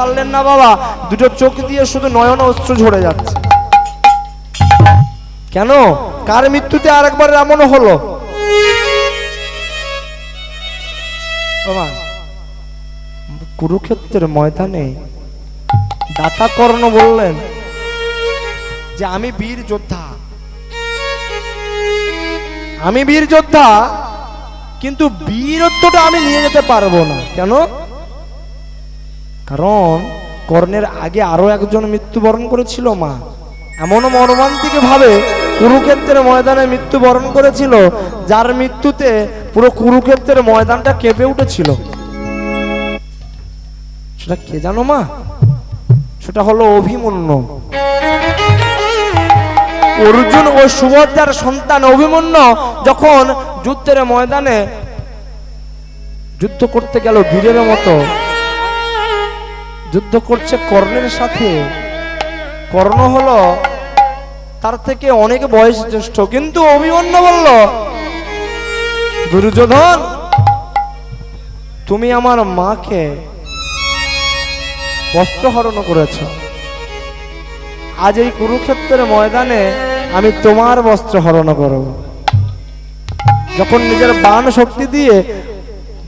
পারলেন না বাবা, দুটো চোখ দিয়ে শুধু নয়ন অশ্রু ঝরে যাচ্ছে। কেন? কার মৃত্যুতে আরেকবার এমন হলো? বাবা, কুরুক্ষেত্রের ময়দানে দাতা কর্ণ বললেন যে আমি বীর যোদ্ধা, আমি বীর যোদ্ধা, কিন্তু বীরত্বটা আমি নিয়ে যেতে পারবো না। কেন? কারণ কর্ণের আগে আরো একজন মৃত্যুবরণ করেছিল মা, এমন মর্মান্তিক ভাবে কুরুক্ষেত্রের ময়দানে মৃত্যুবরণ করেছিল, যার মৃত্যুতে পুরো কুরুক্ষেত্রের ময়দানটা কেঁপে উঠেছিল। সেটা কে জানো মা? সেটা হলো অভিমন্যু। অর্জুন ও সুভদ্রার সন্তান অভিমন্যু যখন যুদ্ধের ময়দানে যুদ্ধ করতে গেল, বীরের মতো যুদ্ধ করছে কর্ণের সাথে। কর্ণ হলো তার থেকে অনেক বয়স জ্যেষ্ঠ, কিন্তু অভিমন্যু বলল, দুর্যোধন তুমি আমার মাকে বস্ত্রহরণ করেছ, আজ এই কুরুক্ষেত্রের ময়দানে আমি তোমার বস্ত্র হরণ করব। যখন নিজের বাণ শক্তি দিয়ে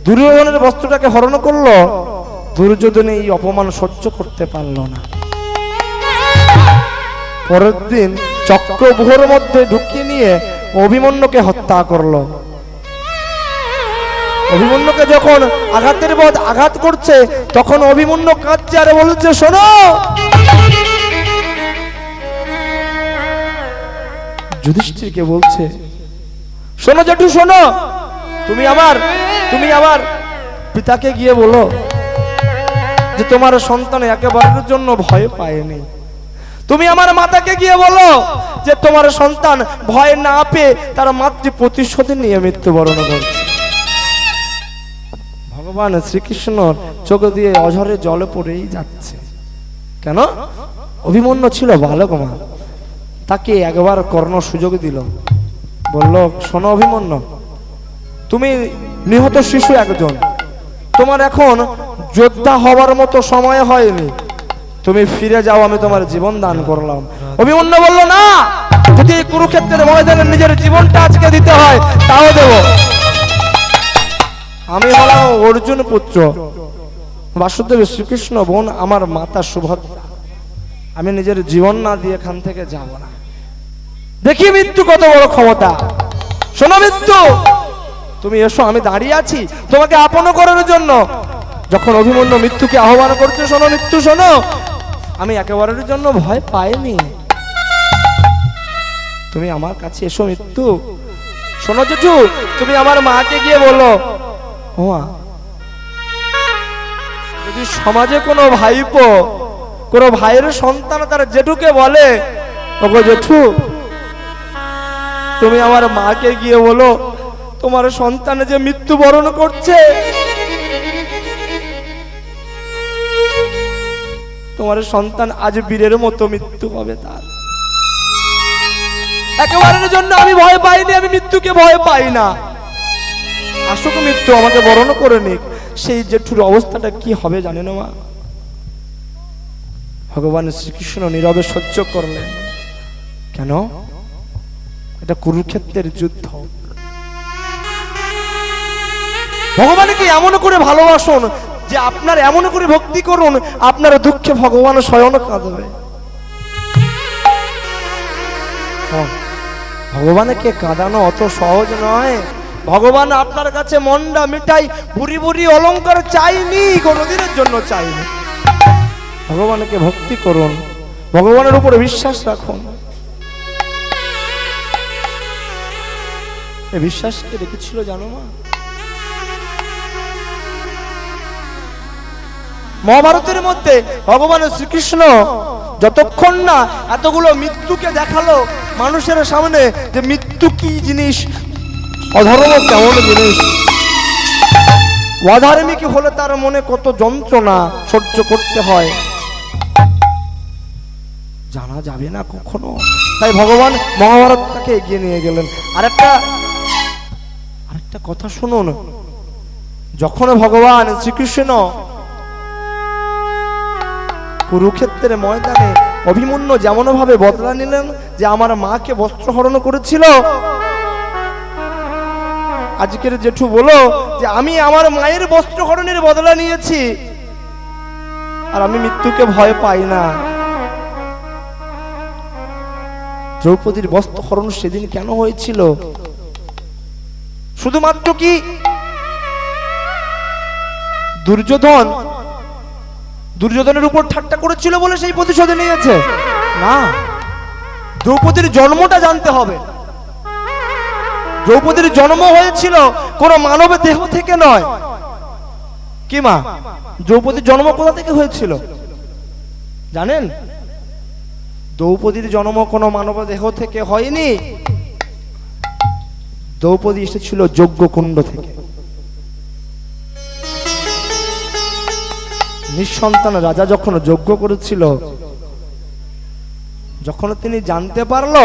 দুর্যোধনের বস্ত্রটাকে হরণ করলো, দুর্যোধন এই অপমান সহ্য করতে পারল না। পরের দিন চক্রব্যূহের মধ্যে ঢুকিয়ে নিয়ে অভিমন্যুকে হত্যা করলো। অভিমন্যুকে যখন আঘাতের পর আঘাত করছে, তখন অভিমন্যু কাঁদছে আর বলছে, শোনো, যুধিষ্ঠিরকে বলছে, শোনো জেঠু শোনো, তুমি আমার পিতাকে গিয়ে বলো যে তোমার সন্তান একেবারের জন্য ভয় পায়নি। তুমি আমার মাতাকে গিয়ে বলো যে তোমার সন্তান ভয় না পেয়ে তার মাতৃ প্রতিশোধ নিয়ে মৃত্যুবরণ করছে। ভগবান শ্রীকৃষ্ণ চোখ দিয়ে অঝরে জলে পড়েই যাচ্ছে। কেন? অভিমন্যু ছিল বালক মা, তাকে একবার কর্ণ সুযোগ দিল, বলল, শোনো অভিমন্যু, তুমি নিহত শিশু একজন, তোমার এখন যোদ্ধা হওয়ার মতো সময় হয়নি, তুমি ফিরে যাও, আমি তোমার জীবন দান করলাম। অভিমন্যু বলল, না, যদি কুরুক্ষেত্রের ময়দানে নিজের জীবনটা আজকে দিতে হয় তাও দেব। আমি হলাম অর্জুন পুত্র, বাসুদেব শ্রীকৃষ্ণ বোন আমার মাতা সুভদ্রা, আমি নিজের জীবন না দিয়ে এখান থেকে যাব না। দেখি মৃত্যু কত বড় ক্ষমতা। শোনো মৃত্যু, তুমি এসো, আমি দাঁড়িয়ে আছি তোমাকে আপন করার জন্য। যখন অভিমন্যু মৃত্যুকে আহ্বান করছে, শোনো মৃত্যু শোনো, আমি একেবারের জন্য ভয় পাইনি, তুমি আমার কাছে এসো মৃত্যু। শোনো জেঠু, তুমি আমার মাকে গিয়ে বলো, ও মা, যদি সমাজে কোনো ভাইপো, কোনো ভাইয়ের সন্তান তার জেঠুকে বলে, ওগো জেঠু, তুমি আমার মাকে গিয়ে বলো তোমার সন্তান যে মৃত্যুবরণ করছে, তোমার সন্তান আজ বীরের মতো মৃত্যু হবে তার। একেবারের জন্য আমি ভয় পাইনি, আমি মৃত্যুকে ভয় পাই না। আসুক মৃত্যু, আমাকে বরণ করে নিক। সেই জেঠুর অবস্থাটা কি হবে জানেন মা? ভগবান শ্রীকৃষ্ণ নীরবে সহ্য করলেন। কেন? এটা কুরুক্ষেত্রের যুদ্ধ। ভগবানকে এমন করে ভালোবাসুন যে আপনার এমন করে ভক্তি করুন, আপনার দুঃখে ভগবান স্বয়ং কাঁদবে। ভগবানকে কাঁদানো অত সহজ নয়। ভগবান আপনার কাছে মন্ডা মিঠাই বুড়ি বুড়ি অলংকার চাইনি, কোনদিনের জন্য চাইনি। ভগবানকে ভক্তি করুন, ভগবানের উপরে বিশ্বাস রাখুন। এই বিশ্বাসকে রেখেছিল জানো মা? মহাভারতের মধ্যে ভগবান শ্রীকৃষ্ণ যতক্ষণ না এতগুলো মৃত্যুকে দেখালো মানুষের সামনে, যে মৃত্যু কি জিনিস, অধর্ম কেমন জিনিস, অধার্মিক হলে তার মনে কত যন্ত্রণা সহ্য করতে হয়, জানা যাবে না কখনো। তাই ভগবান মহাভারতটাকে এগিয়ে নিয়ে গেলেন। আরেকটা কথা শুনুন, যখন ভগবান শ্রীকৃষ্ণ কুরুক্ষেত্রের ময়দানে অভিমন্যু যেমন ভাবে বদলা নিলেন যে আমার মাকে বস্ত্রহরণ করেছিল, আজকের জেঠু বলো যে আমি আমার মায়ের বস্ত্রহরণের বদলা নিয়েছি আর আমি মৃত্যুকে ভয় পাই না। দ্রৌপদীর বস্ত্রহরণ সেদিন কেন হয়েছিল? শুধুমাত্র কি দুর্যোধনের উপর ঠাট্টা করেছিল বলে সেই প্রতিশোধ নিয়েছে? না, দ্রৌপদীর জন্মটা জানতে হবে। দ্রৌপদীর জন্ম হয়েছিল কোন মানব দেহ থেকে নয়। কি মা, দ্রৌপদীর জন্ম কোথা থেকে হয়েছিল জানেন? দ্রৌপদীর জন্ম কোন মানব দেহ থেকে হয়নি। দ্রৌপদী এসেছিল যজ্ঞকুণ্ড থেকে। নিঃসন্তান রাজা যখন যজ্ঞ করেছিল, যখন তিনি জানতে পারলো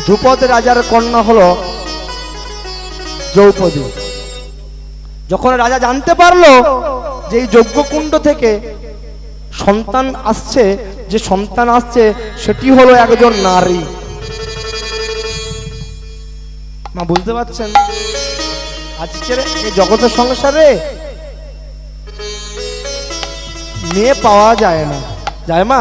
ধ্রুপদ রাজার কন্যা হলো দ্রৌপদী, যখন রাজা জানতে পারলো যে এই যজ্ঞকুণ্ড থেকে সন্তান আসছে, যে সন্তান আসছে সেটি হলো একজন নারী। মা বুঝতে পারছেন? আজকের এই জগতের সংসারে মেয়ে পাওয়া যায় না, যায় মা?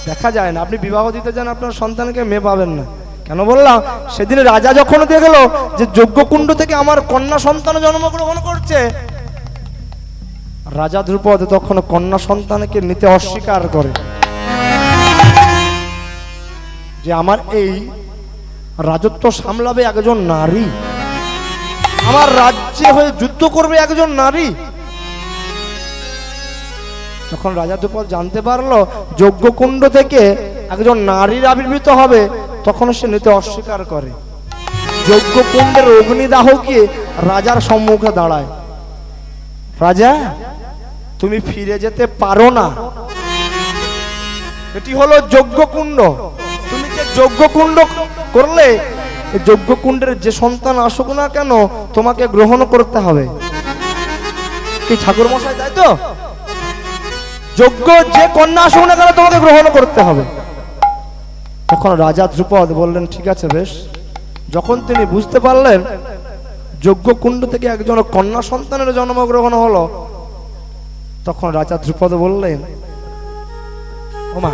দেখা যায় না। আপনি বিবাহ দিতে যান, আপনার সন্তানকে মেয়ে পাবেন না। কেন বললাম? সেদিন রাজা যখন দেখলো যে যজ্ঞকুণ্ড থেকে আমার কন্যা সন্তান জন্মগ্রহণ করছে, রাজা ধ্রুপদ তখন কন্যা সন্তানকে নিতে অস্বীকার করে, যে আমার এই রাজত্ব সামলাবে একজন নারী, আমার রাজ্যে হয়ে যুদ্ধ করবে একজন নারী। যখন রাজা ধ্রুপদ জানতে পারলো যজ্ঞকুণ্ড থেকে একজন নারীর আবির্ভূত হবে, তখন সে নিতে অস্বীকার করে। যজ্ঞকুণ্ডের অগ্নিদাহ গিয়ে রাজার সম্মুখে দাঁড়ায়, রাজা তুমি ফিরে যেতে পারো না, এটি হলো যজ্ঞকুণ্ড, তুমি যে যজ্ঞকুণ্ড করলে যজ্ঞকুণ্ডের যে সন্তান আসুক না কেন তোমাকে গ্রহণ করতে হবে। কি ঠাকুর মশাই, তাই তো? যজ্ঞ যে কন্যা আসুক না কেন তোমাকে গ্রহণ করতে হবে। তখন রাজা ধ্রুপদ বললেন ঠিক আছে বেশ। যখন তিনি বুঝতে পারলেন যজ্ঞকুণ্ড থেকে একজন কন্যা সন্তানের জন্মগ্রহণ হলো, তখন রাজা ধ্রুপদ বললেন ওমা,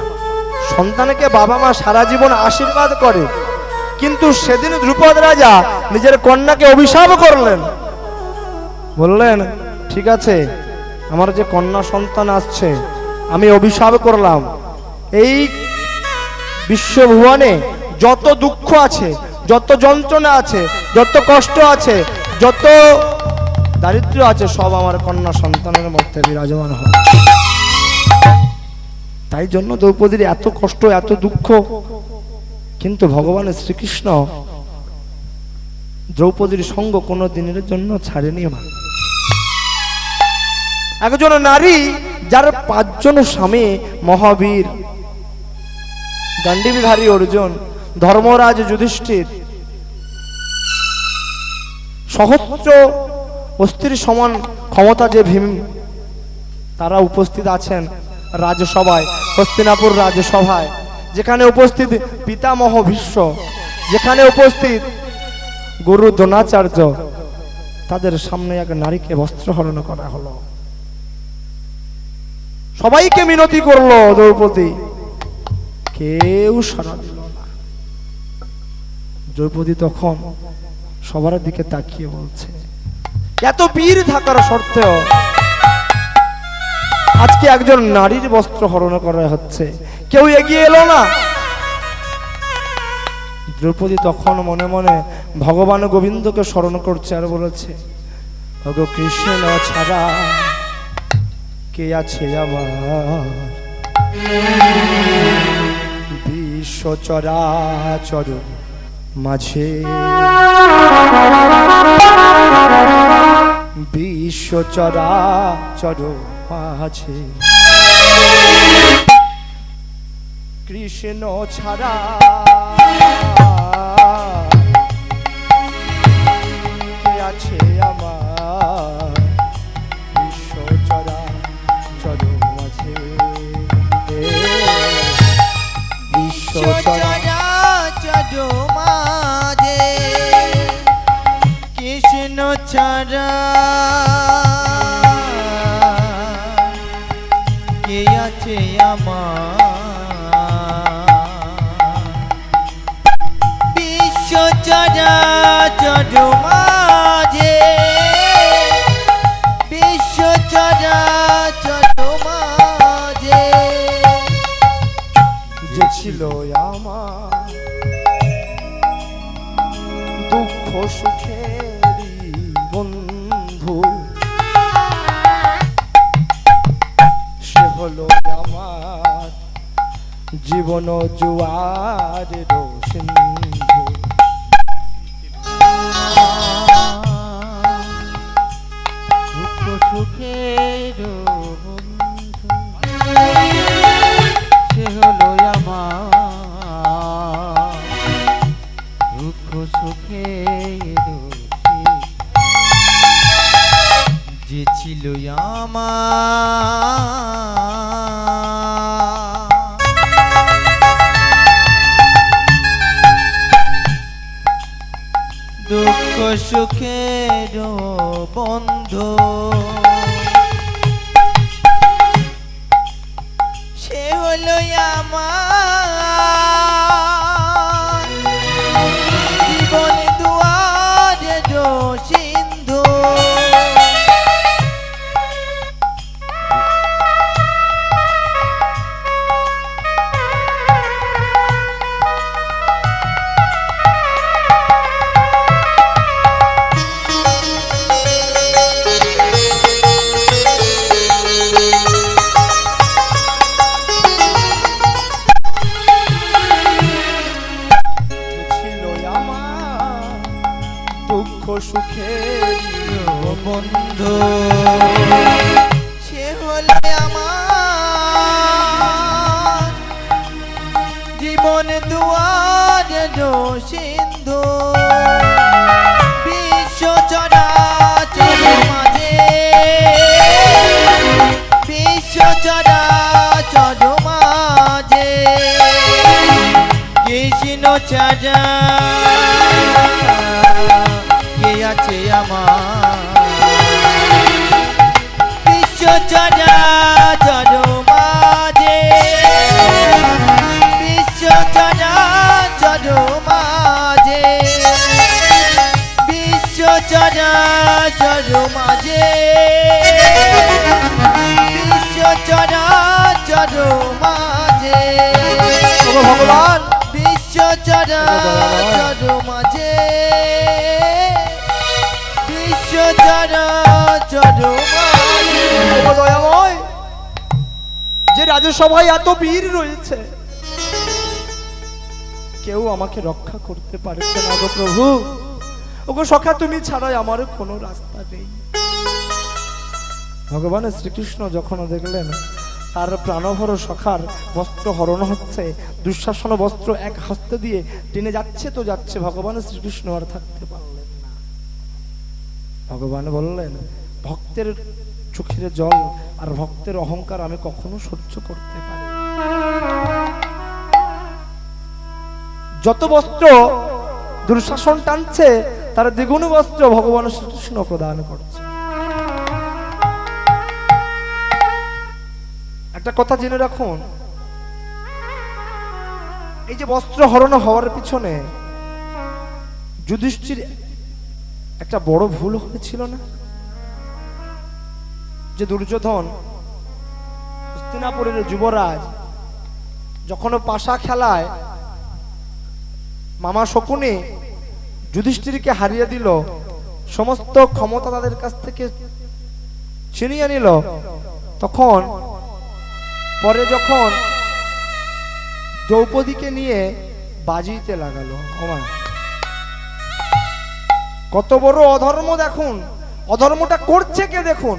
সন্তানকে বাবা মা সারা জীবন আশীর্বাদ করে, কিন্তু সেদিন ধ্রুপদ রাজা নিজের কন্যাকে অভিশাপ করলেন। বললেন ঠিক আছে, আমার যে কন্যা সন্তান আসছে আমি অভিশাপ করলাম, এই বিশ্বভুবনে যত দুঃখ আছে, যত যন্ত্রণা আছে, যত কষ্ট আছে, যত দারিদ্র্য আছে, সব আমার কন্যা সন্তানের মধ্যে বিরাজমান হয়। তাই জন্য দ্রৌপদীর এত কষ্ট, এত দুঃখ, কিন্তু ভগবান শ্রীকৃষ্ণ দ্রৌপদীর সঙ্গ কোনো দিনের জন্য ছাড়েনি। মা, একজন নারী যার 5 জন স্বামী, মহাবীর গান্ডীবধারী অর্জুন, ধর্মরাজ যুধিষ্ঠির, সহস্র অস্থির সমান ক্ষমতা যে ভীম, তারা উপস্থিত আছেন রাজসভায়, হস্তিনাপুর রাজসভায়, যেখানে উপস্থিত পিতামহ ভীষ্ম, যেখানে উপস্থিত গুরু দ্রোণাচার্য, তাদের সামনে এক নারীকে বস্ত্রহরণ করা হলো। সবাইকে মিনতি করলো দ্রৌপদী, কেউ সাড়া দিল না। দ্রৌপদী তখন সবার দিকে তাকিয়ে বলছে, এত বীর থাকার সত্ত্বেও আজকে একজন নারীর বস্ত্র হরণ করা হচ্ছে, কেউ এগিয়ে এলো না। দ্রৌপদী তখন মনে মনে ভগবান গোবিন্দকে স্মরণ করছে আর বলেছে, ওগো কৃষ্ণ ছাড়া কে আছে আমার, বিশ্ব চরাচর মাঝে, বিশ্ব চরাচর মাঝে কৃষ্ণ ছাড়া কে আছে আমার, বিশ্ব চরাচর মাঝে। বিশ্ব চরাচর মাঝে কৃষ্ণ ছাড়া কে আছে আমার বিশ্ব চরাচর মাঝে বিশ্ব চরাচর মাঝে যে ছিল আমার দুঃখ সুখেরই বন্ধু, সে হলো আমার জীবন জুয়ারের সিন্ধু। দুঃখ সুখের বন্ধু সে হলো আমার দুঃখ সুখের যে ছিল আমার দুঃখ সুখের বন্ধু সে হলো আমার জীবন দুয়ারের সিন্ধু। দুঃখ সুখের বন্ধু সে হলো আমার জীবন দুয়ারের সিন্ধু। বিশ্ব চরাচর মাঝে বিশ্ব চরাচর মাঝে কৃষ্ণ ছাড়া কে আছে আমার বিশ্ব চরাচর মাঝে বিশ্ব চরাচর মাঝে বিশ্ব চরাচর মাঝে বিশ্ব চরাচর মাঝে ভগবান বিশ্ব চরাচর মাঝে বিশ্ব চরাচর মাঝে দয়াময়, যে রাজসভায় এত বীর রয়েছে কেউ আমাকে রক্ষা করতে পারছে না গো প্রভু। ওগো সখা, তুমি ছাড়াই আমার কোনো রাস্তা নেই। ভগবান শ্রীকৃষ্ণ যখন দেখলেন তার প্রাণভর সখার বস্ত্র হরণ হচ্ছে, দুঃশাসন বস্ত্র এক হস্তে দিয়ে টেনে যাচ্ছে তো যাচ্ছে, ভগবান শ্রীকৃষ্ণ আর থাকতে পারলেন না। ভগবান বললেন, ভক্তের চোখের জল আর ভক্তের অহংকার আমি কখনো সহ্য করতে পারি না। যত বস্ত্র দুঃশাসন টানছে তার দ্বিগুণ বস্ত্র ভগবান শ্রীকৃষ্ণ প্রদান করছে। একটা কথা জেনে রাখুন, এই যে বস্ত্র হরণ হওয়ার পিছনে যুধিষ্ঠির একটা বড় ভুল হয়েছিল না? যে দুর্যোধন হস্তিনাপুরের যুবরাজ যখন পাশা খেলায় মামা শকুনি যুধিষ্ঠিরকে হারিয়ে দিল, সমস্ত ক্ষমতা তাদের কাছ থেকে ছিনিয়ে নিল, তখন পরে যখন দ্রৌপদীকে নিয়ে বাজিতে লাগালো, ওমা কত বড় অধর্ম! দেখুন অধর্মটা করছে কে, দেখুন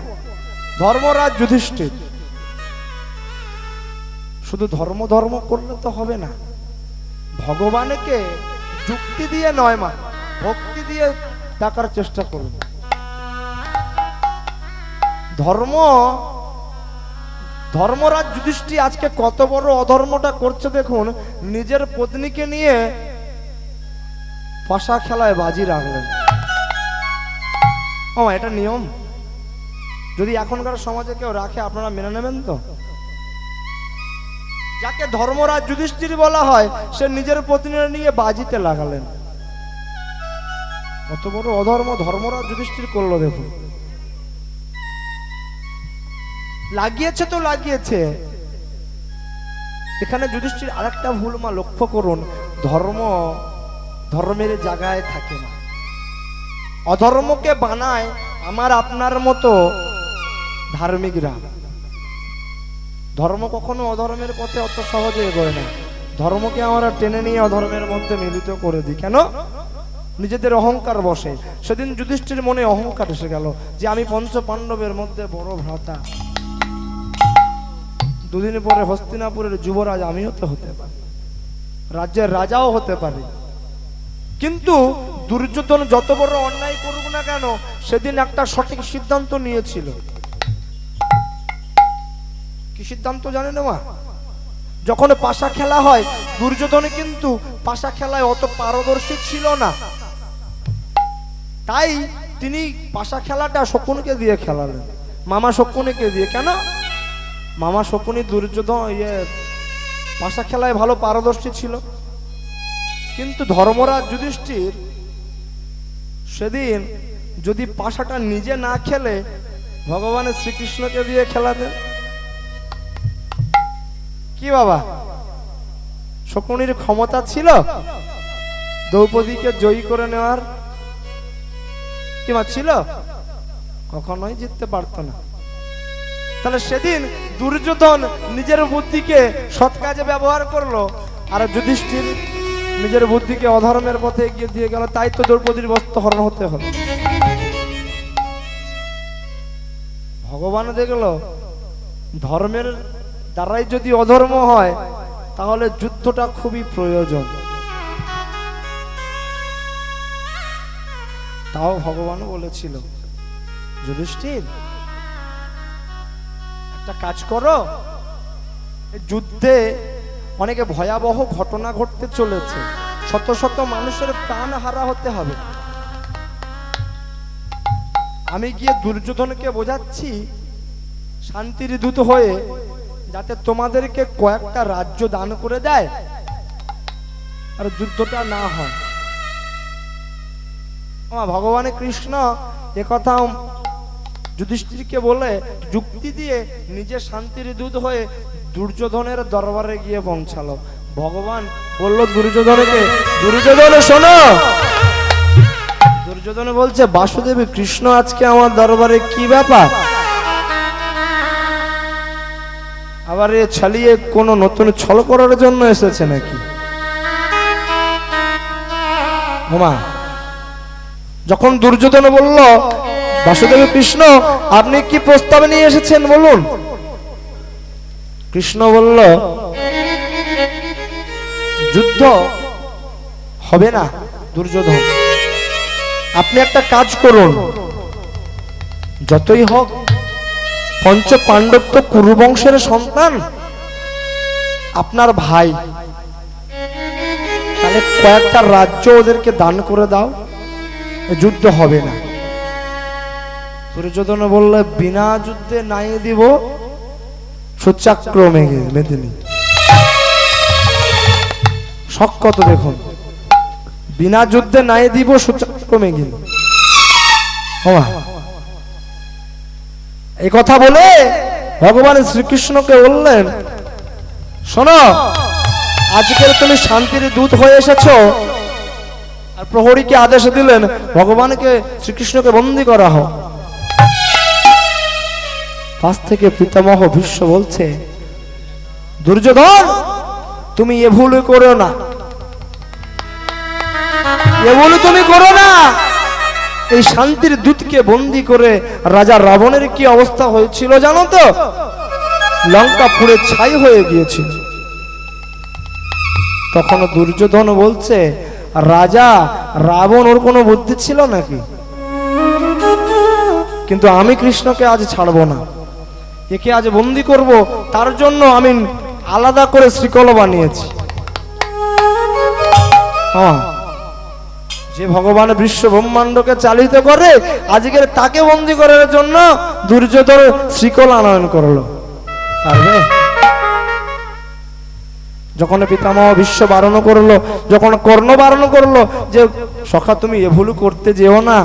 ধর্মরাজ যুধিষ্ঠির। শুধু ধর্ম ধর্ম করলে তো হবে না, ভগবানকে যুক্তি দিয়ে নয় মা, ভক্তি দিয়ে ডাকার চেষ্টা করুন। ধর্ম ধর্মরাজ যুধিষ্ঠির আজকে কত বড় অধর্মটা করছে দেখুন, নিজের পত্নীকে নিয়ে পাশা খেলায় বাজি রাখলেন। ও এটা নিয়ম, যদি এখনকার সমাজে কেউ রাখে আপনারা মেনে নেবেন তো? যাকে ধর্মরাজ যুধিষ্ঠির বলা হয় সে নিজের পত্নীকে নিয়ে বাজিতে লাগালেন। কত বড় অধর্ম ধর্মরাজ যুধিষ্ঠির করলো দেখুন। লাগিয়েছে তো লাগিয়েছে, এখানে যুধিষ্ঠির আরেকটা ভুল মা লক্ষ্য করুন, ধর্মের জায়গায় থাকে না, অধর্মকে বানায় আমার আপনার মতো ধার্মিকরা। ধর্ম কখনো অধর্মের পথে অত সহজে এগোয় না, ধর্মকে আমরা টেনে নিয়ে অধর্মের মধ্যে মিলিত করে দিই। কেন? নিজেদের অহংকার বসে। সেদিন যুধিষ্ঠির মনে অহংকার এসে গেল যে আমি পঞ্চ পাণ্ডবের মধ্যে বড় ভ্রাতা, দুদিন পরে হস্তিনাপুরের যুবরাজ আমিও তো হতে পারি, রাজ্যের রাজাও হতে পারি। কিন্তু দুর্যোধন যত বড় অন্যায় করুক না কেন, সেদিন একটা সঠিক সিদ্ধান্ত নিয়েছিল। কি সিদ্ধান্ত জানেন মা? যখন পাশা খেলা হয়, দুর্যোধন কিন্তু পাশা খেলায় অত পারদর্শী ছিল না, তাই তিনি পাশা খেলাটা শকুনকে দিয়ে খেলালেন, মামা শকুনিকে দিয়ে। কেন? মামা শকুনি দুর্যোধন পাশা খেলায় ভালো পারদর্শী ছিল। কিন্তু ধর্মরাজ যুধিষ্ঠির সেদিন যদি পাশাটা নিজে না খেলে ভগবানের শ্রীকৃষ্ণকে দিয়ে খেলাতেন। কি বাবা, শকুনির ক্ষমতা ছিল দ্রৌপদীকে জয়ী করে নেওয়ার? কি মা ছিল? কখনোই জিততে পারত না। তাহলে সেদিন দুর্যোধন নিজের বুদ্ধিকে সৎ কাজে ব্যবহার করলো, আর যুধিষ্ঠির নিজের বুদ্ধিকে অধর্মের পথে এগিয়ে দিয়ে গেল, তাই তো দ্রৌপদীর বস্ত্র হরণ হতে হলো। ভগবান দেখলো ধর্মের দ্বারাই যদি অধর্ম হয় তাহলে যুদ্ধটা খুবই প্রয়োজন। তাও ভগবান বলেছিল যুধিষ্ঠির একটা কাজ করো, যুদ্ধে অনেকে ভয়াবহ ঘটনা ঘটতে চলেছে, শত শত মানুষের প্রাণ হারা হতে হবে। আমি গিয়ে দুর্যোধনকে বোঝাচ্ছি শান্তির দূত হয়ে, যাতে তোমাদেরকে কয়েকটা রাজ্য দান করে দেয় আর যুদ্ধটা না হয়। ভগবান কৃষ্ণ একথা যুধিষ্ঠিরকে বলে যুক্তি দিয়ে নিজে শান্তির দূত হয়ে দুর্যোধনের দরবারে গিয়ে পৌঁছালো। ভগবান বলল দুর্যোধনকে, দুর্যোধন শোনো। দুর্যোধন বলছে বাসুদেব কৃষ্ণ আজকে আমার দরবারে কি ব্যাপার? আবার এ ছালিয়ে কোনো নতুন ছল করার জন্য এসেছে নাকি? মা যখন দুর্যোধন বলল বাসুদেব কৃষ্ণ আপনি কি প্রস্তাব নিয়ে এসেছেন বলুন, কৃষ্ণ বলল যুদ্ধ হবে না দুর্যোধন, আপনি একটা কাজ করুন, যতই হোক পঞ্চ পাণ্ডব তো কুরু বংশের সন্তান, আপনার ভাই, তাহলে কয়েকটা রাজ্য ওদেরকে দান করে দাও, যুদ্ধ হবে না। দুর্যোধন বলল বিনা যুদ্ধে নাই দিব সুচাক্রমে মেদিনী। শক কত দেখুন, বিনা যুদ্ধে নাই দিব সুচাক্রমে গিয়ে। এই কথা বলে ভগবান শ্রীকৃষ্ণকে বললেন শোনো, আজকের তুমি শান্তির দূত হয়ে এসেছো। আর প্রহরীকে আদেশ দিলেন ভগবানকে শ্রীকৃষ্ণকে বন্দী করা হোক। পাশ থেকে পিতামহ ভীষ্ম বলছে দুর্যোধন তুমি এ ভুল করো না, এ ভুল তুমি করো না। এই শান্তির দূতকে বন্দী করে রাজা রাবণের কি অবস্থা হয়েছিল জানো তো? লঙ্কা পুড়ে ছাই হয়ে গিয়েছিল। তখন দুর্যোধন বলছে রাজা রাবণ ওর কোনো বুদ্ধি ছিল নাকি? কিন্তু আমি কৃষ্ণকে আজ ছাড়বো না, একে আজ বন্দি করব, তার জন্য আমি আলাদা করে শ্রীকল বানিয়েছি। হ্যাঁ, যে ভগবান বিশ্ব ব্রহ্মাণ্ডকে চালিত করে, আজকের তাকে বন্দি করার জন্য দুর্যোধন শ্রীকল আনয়ন করলো। পারবে? যখন পিতামহ বিশ্ব বারণ করলো, যখন কর্ণ বারণ করলো যে সখা তুমি এ ভুল করতে যেও না,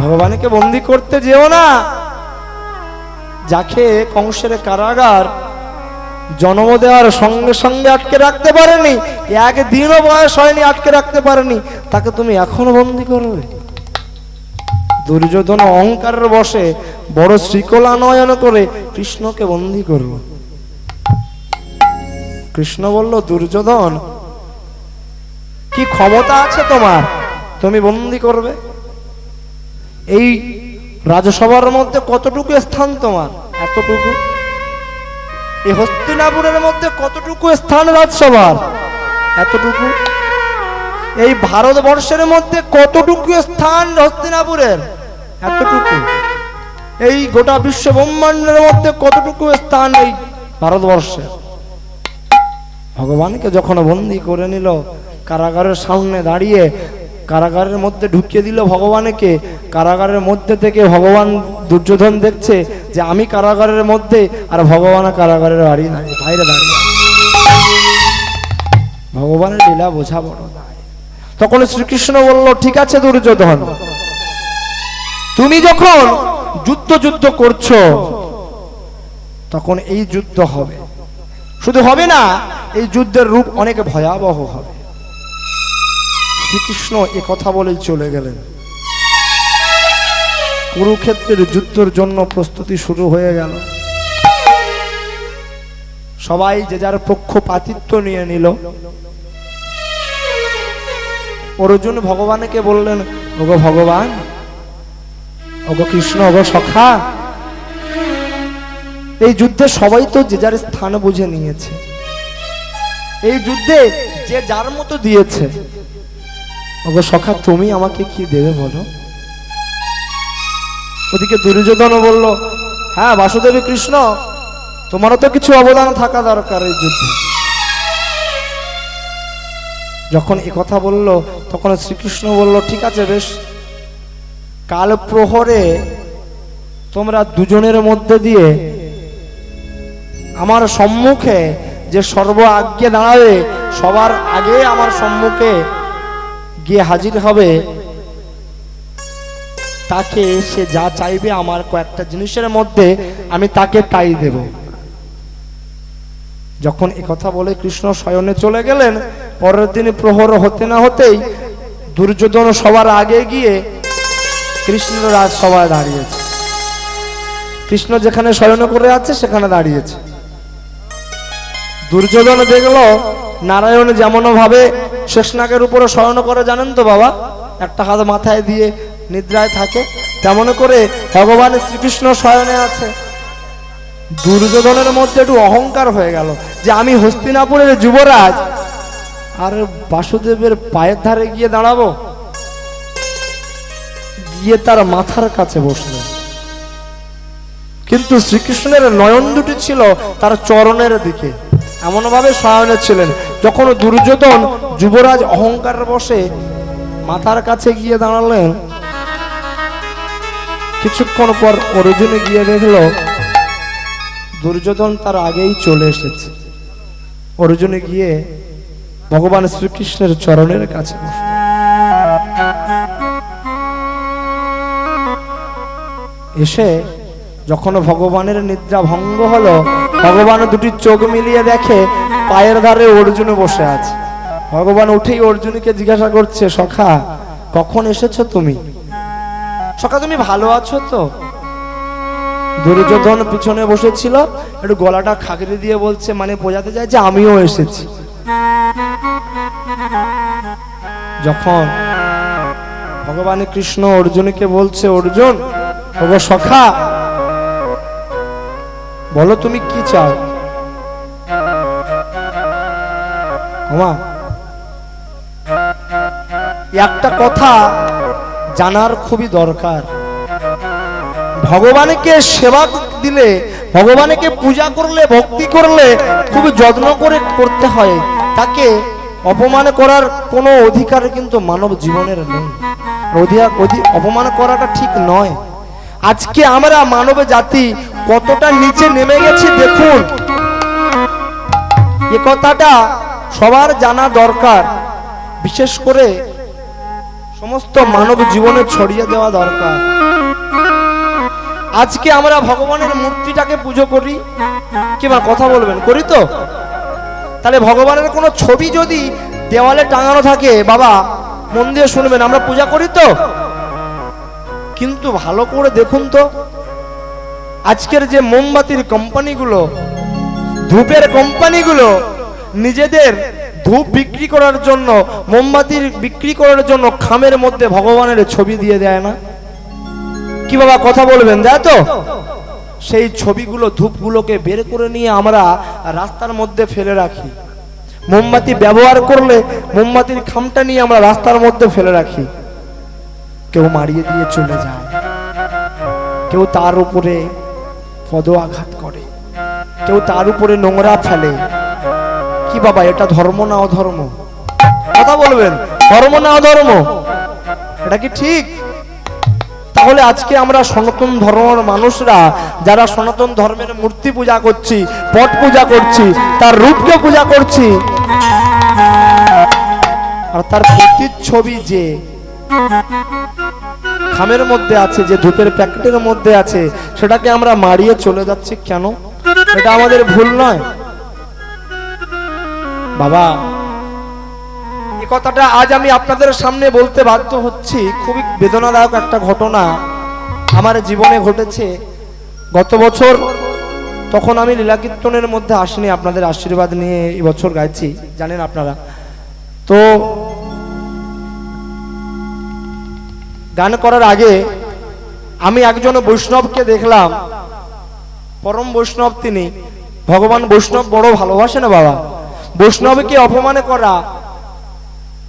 ভগবানকে বন্দি করতে যেও না, যাকে কংসের কারাগার জন্ম দেওয়ার সঙ্গে সঙ্গে আটকে রাখতে পারেনি, একদিনও বয়স হয়নি আটকে রাখতে পারেনি, তাকে তুমি এখনো বন্দি করবে? দুর্যোধন অহংকারের বশে বড় শ্রীকলা নয়ন করে কৃষ্ণকে বন্দি করল। কৃষ্ণ বলল, দুর্যোধন কি ক্ষমতা আছে তোমার, তুমি বন্দি করবে? এই রাজসভার মধ্যে কতটুকু স্থান তোমার? এতটুকু। এই হস্তিনাপুরের মধ্যে কতটুকু স্থান রাজসভার? এতটুকু। এই ভারতবর্ষের মধ্যে কতটুকু স্থান হস্তিনাপুরের? এতটুকু। এই গোটা বিশ্ব ব্রহ্মাণ্ডের মধ্যে কতটুকু স্থান এই ভারতবর্ষে? ভগবানকে যখন বন্দি করে নিল, কারাগারের সামনে দাঁড়িয়ে কারাগারের মধ্যে ঢুকিয়ে দিল ভগবানকে। কারাগারের মধ্যে থেকে ভগবান দুর্যোধন দেখছে যে আমি কারাগারের মধ্যে আর ভগবান কারাগারের বাইরে দাঁড়িয়ে। ভগবানের লীলা বোঝা বড় দায়। তখন শ্রীকৃষ্ণ বলল, ঠিক আছে দুর্যোধন, তুমি যখন যুদ্ধ করছো তখন এই যুদ্ধ হবে, শুধু হবে না, এই যুদ্ধের রূপ অনেক ভয়াবহ হবে। শ্রীকৃষ্ণ এ কথা বলেই চলে গেলেন। কুরুক্ষেত্রের যুদ্ধের জন্য প্রস্তুতি শুরু হয়ে গেল। সবাই যে যার পক্ষপাতিত্ব নিয়ে নিল। অর্জুন ভগবানকে বললেন, ওগো ভগবান, ওগো কৃষ্ণ, ওগো সখা, এই যুদ্ধে সবাই তো যে যার স্থান বুঝে নিয়েছে, এই যুদ্ধে যে যার মতো দিয়েছে, ওগো সখা তুমি আমাকে কি দেবে বলো? ওদিকে দুর্যোধন বলল, হ্যাঁ বাসুদেবী কৃষ্ণ, তোমারও তো কিছু অবদান থাকা দরকার এই যুদ্ধে। যখন এ কথা বলল তখন শ্রীকৃষ্ণ বলল, ঠিক আছে বেশ, কাল প্রহরে তোমরা দুজনের মধ্যে দিয়ে আমার সম্মুখে যে সর্ব আগে দাঁড়াবে, সবার আগে আমার সম্মুখে গিয়ে হাজির হবে, তাকে সে যা চাইবে আমার কয়েকটা জিনিসের মধ্যে আমি তাকে তাই দেব। যখন এ কথা বলে কৃষ্ণ শয়নে চলে গেলেন, পরের দিন প্রহর হতে না হতেই দুর্যোধন সবার আগে গিয়ে কৃষ্ণের রাজসভায় দাঁড়িয়েছে। কৃষ্ণ যেখানে শয়ন করে আছে সেখানে দাঁড়িয়েছে। দুর্যোধন দেখল নারায়ণ যেমন ভাবে শেষনাগের উপরে শয়ন করে, জানেন তো বাবা, একটা হাত মাথায় দিয়ে নিদ্রায় থাকে, তেমন করে ভগবান শ্রীকৃষ্ণ শয়নে আছে। দুর্যোধনের মধ্যে একটু অহংকার হয়ে গেল যে আমি হস্তিনাপুরের যুবরাজ আর বাসুদেবের পায়ের ধারে গিয়ে দাঁড়াবো। গিয়ে তার মাথার কাছে বসলেন, কিন্তু শ্রীকৃষ্ণের নয়ন দুটি ছিল তার চরণের দিকে, এমন ভাবে শয়নে ছিলেন। যখন দুর্যোধন যুবরাজ অহংকার বসে মাথার কাছে গিয়ে দাঁড়ালেন, কিছুক্ষণ পর অর্জুনে গিয়ে দেখল দুর্যোধন তার আগেই চলে এসেছে। অর্জুনে গিয়ে ভগবান শ্রীকৃষ্ণের চরণের কাছে বসল। এসে যখন ভগবানের নিদ্রা ভঙ্গ হলো, ভগবান দুটি চোখ মিলিয়ে দেখে পায়ের ধারে অর্জুন বসে আছে। ভগবান উঠেই অর্জুনকে জিজ্ঞাসা করছে, সখা কখন এসেছো তুমি? সখা তুমি ভালো আছো তো? দুর্যোধন পিছনে বসেছিল, একটু গলাটা খাগড়ে দিয়ে বলছে, মানে বোঝাতে যায় যে আমিও এসেছি। যখন ভগবান কৃষ্ণ অর্জুনকে বলছে, অর্জুন ওগো সখা, বলো তুমি কি চাও? একটা কথা জানার খুবই দরকার। ভগবানকে সেবা দিলে, ভগবানকে পূজা করলে, ভক্তি করলে খুব যত্ন করে করতে হয়। তাকে অপমান করার কোনো অধিকার কিন্তু মানব জীবনের নেই। অপমান করাটা ঠিক নয়। আজকে আমরা মানব জাতি কতটা নিচে নেমে গেছি দেখুন, এ কথাটা সবার জানা দরকার। বিশেষ করে সমস্ত মানব জীবনে ছড়িয়ে দেওয়া দরকার। আজকে আমরা ভগবানের মূর্তিটাকে পুজো করি, কিংবা কথা বলবেন করি তো? তাহলে ভগবানের কোনো ছবি যদি দেওয়ালে টাঙানো থাকে, বাবা মন দিয়ে শুনবেন, আমরা পূজা করি তো? কিন্তু ভালো করে দেখুন তো, আজকের যে মোমবাতির কোম্পানিগুলো, ধূপের কোম্পানিগুলো নিজেদের ধূপ বিক্রি করার জন্য, মোমবাতির বিক্রি করার জন্য খামের মধ্যে ভগবানের ছবি দিয়ে দেয় না? কি বাবা কথা বলবেন, দেয় তো? সেই ছবিগুলো, ধূপগুলোকে বের করে নিয়ে আমরা রাস্তার মধ্যে ফেলে রাখি। মোমবাতি ব্যবহার করলে মোমবাতির খামটা নিয়ে আমরা রাস্তার মধ্যে ফেলে রাখি। কেউ মারিয়ে দিয়ে চলে যায়, কেউ তার উপরে পদ আঘাত করে, কেউ তার উপরে নোংরা ফেলে। কি বাবা, এটা ধর্ম না অধর্ম? কথা বলবেন, ধর্ম না অধর্ম? এটা কি ঠিক? তাহলে আজকে আমরা সনাতন ধর্মের মানুষরা, যারা সনাতন ধর্মের মূর্তি পূজা করছি, পট পূজা করছি, তার রূপকে পূজা করছি, আর তার প্রতিচ্ছবি যে খামের মধ্যে আছে, যে ধূপের প্যাকেটের মধ্যে আছে, সেটাকে আমরা মারিয়ে চলে যাচ্ছি কেন? এটা আমাদের ভুল নয়? বাবা, এই কথাটা আজ আমি আপনাদের সামনে বলতে বাধ্য হচ্ছি। খুবই বেদনাদায়ক একটা ঘটনা আমার জীবনে ঘটেছে। গত বছর, তখন আমি লীলা কীর্তনের মধ্যে আসিনি, আপনাদের আশীর্বাদ নিয়ে এই বছর গাইছি, জানেন আপনারা তো। গান করার আগে আমি একজন বৈষ্ণবকে দেখলাম, পরম বৈষ্ণব তিনি। ভগবান বৈষ্ণব বড় ভালোবাসে না বাবা? বৈষ্ণবকে অপমান করা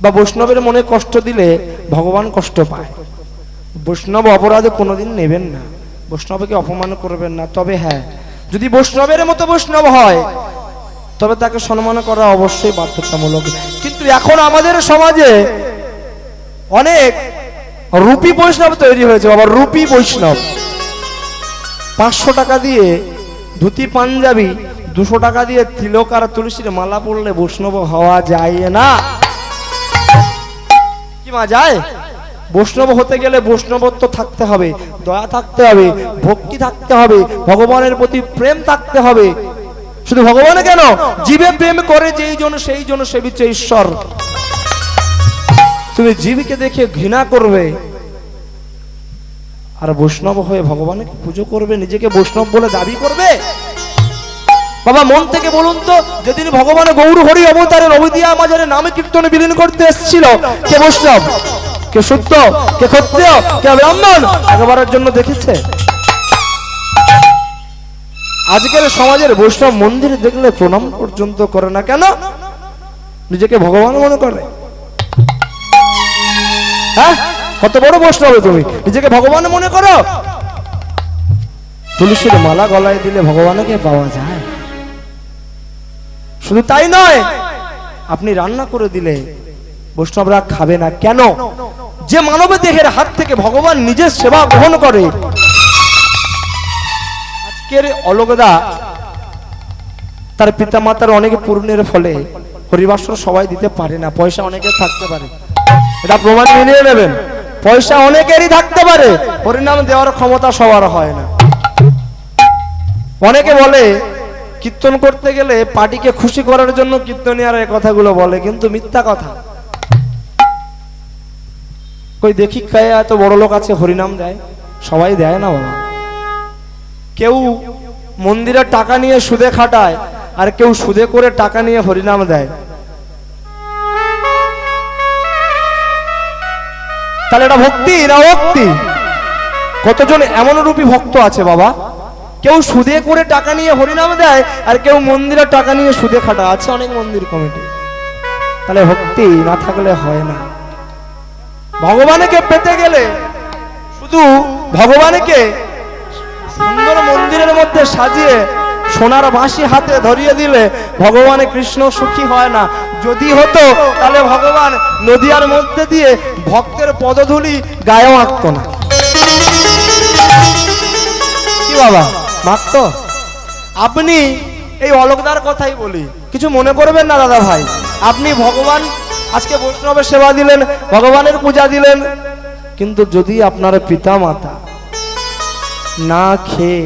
বা বৈষ্ণবের মনে কষ্ট দিলে ভগবান কষ্ট পায়। বৈষ্ণব অপরাধে কোনোদিন নেবেন না, বৈষ্ণবকে অপমান করবেন না। তবে হ্যাঁ, যদি বৈষ্ণবের মতো বৈষ্ণব হয় তবে তাকে সম্মান করা অবশ্যই বাধ্যতামূলক। কিন্তু এখন আমাদের সমাজে অনেক রূপী বৈষ্ণব তৈরি হয়েছে বাবা, রূপী বৈষ্ণব। 500 টাকা দিয়ে ধুতি পাঞ্জাবি, 200 টাকা দিয়ে তিলক আর তুলসীর মালা পড়লে বৈষ্ণব হওয়া যায় না। কি মা যায়? বৈষ্ণব হতে গেলে বৈষ্ণবত্ব থাকতে হবে, দয়া থাকতে হবে, ভক্তি থাকতে হবে, ভগবানের প্রতি প্রেম থাকতে হবে। শুধু ভগবান কেন, জীবে প্রেম করে যেই জন সেই জন সেবিছে ঈশ্বর। তুমি জীবকে দেখে ঘৃণা করবে আর বৈষ্ণব হয়ে ভগবানকে পুজো করবে, নিজেকে বৈষ্ণব বলে দাবি করবে? বাবা মন থেকে বলুন তো, যেদিন ভগবান গৌর হরি অবতারে নবদিয়া মাঝারে নামে কীর্তনে বিলীন করতে এসেছিল, কে বৈষ্ণব, কে শুদ্ধ, কে ক্ষত্রিয়, কে ব্রাহ্মণ একবারের জন্য দেখেছে? আজকের সমাজের বৈষ্ণব মন্দির দেখলে প্রণাম পর্যন্ত করে না। কেন? নিজেকে ভগবান মনে করে। হ্যাঁ, কত বড় বৈষ্ণব তুমি, নিজেকে ভগবান মনে করো? তুলসীর মালা গলায় দিলে ভগবানকে পাওয়া যায়। শুধু তাই নয়, আপনি রান্না করে দিলে বৈষ্ণবরা খাবে না। কেন? যে মানব দেহের হাত থেকে ভগবান নিজের সেবা গ্রহণ করে। আজকের অলগদা তার পিতা মাতার অনেক পূর্ণের ফলে হরিবাসর সবাই দিতে পারে না। পয়সা অনেকের থাকতে পারে, এটা প্রমাণ মিলিয়ে নেবেন। পয়সা অনেকেরই থাকতে পারে, হরিনাম দেওয়ার ক্ষমতা সবার হয় না। অনেকে বলে কীর্তন করতে গেলে পার্টিকে খুশি করার জন্য কীর্তনিয়ার এই কথাগুলো বলে, কিন্তু মিথ্যা কথা। কই দেখি খায় এত বড় লোক আছে হরিনাম দেয়? সবাই দেয় না বাবা। কেউ মন্দিরে টাকা নিয়ে সুদে খাটায়, আর কেউ সুদে করে টাকা নিয়ে হরিনাম দেয়। তাহলে এটা ভক্তি না ভক্তি? কতজন এমন রূপী ভক্ত আছে বাবা, কেউ সুদে করে টাকা নিয়ে হরিনাম দেয়, আর কেউ মন্দিরে টাকা নিয়ে সুদে খাটা। আছে অনেক মন্দির কমিটি। তাহলে ভক্তি না থাকলে হয় না। ভগবানকে পেতে গেলে শুধু ভগবানকে সুন্দর মন্দিরের মধ্যে সাজিয়ে সোনার বাঁশি হাতে ধরিয়ে দিলে ভগবান কৃষ্ণ সুখী হয় না। যদি হতো তাহলে ভগবান নদিয়ার মধ্যে দিয়ে ভক্তের পদধূলি গায়েও আঁকতো না। কি বাবা মাখতো? আপনি এই অলোকদার কথাই বলি, কিছু মনে করবেন না দাদা ভাই। আপনি ভগবান আজকে বৈষ্ণবের সেবা দিলেন, ভগবানের পূজা দিলেন, কিন্তু যদি আপনার পিতা মাতা না খেয়ে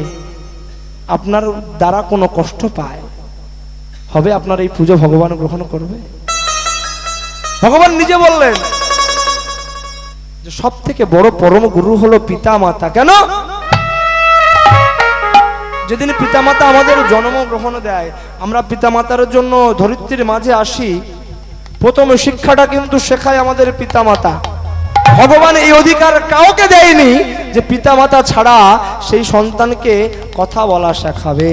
আপনার দ্বারা কোনো কষ্ট পায়, হবে আপনার এই পুজো ভগবান গ্রহণ করবে? ভগবান নিজে বললেন যে সব থেকে বড় পরম গুরু হলো পিতা মাতা। কেন? যেদিন পিতা মাতা আমাদের জন্ম গ্রহণ দেয়, আমরা পিতা মাতার জন্য ধরিত্রীর মাঝে আসি, প্রথম শিক্ষাটা কিন্তু শেখায় আমাদের পিতা মাতা। ভগবান এই অধিকার কাউকে দেয়নি যে পিতা মাতা ছাড়া সেই সন্তানকে কথা বলা শেখাবে।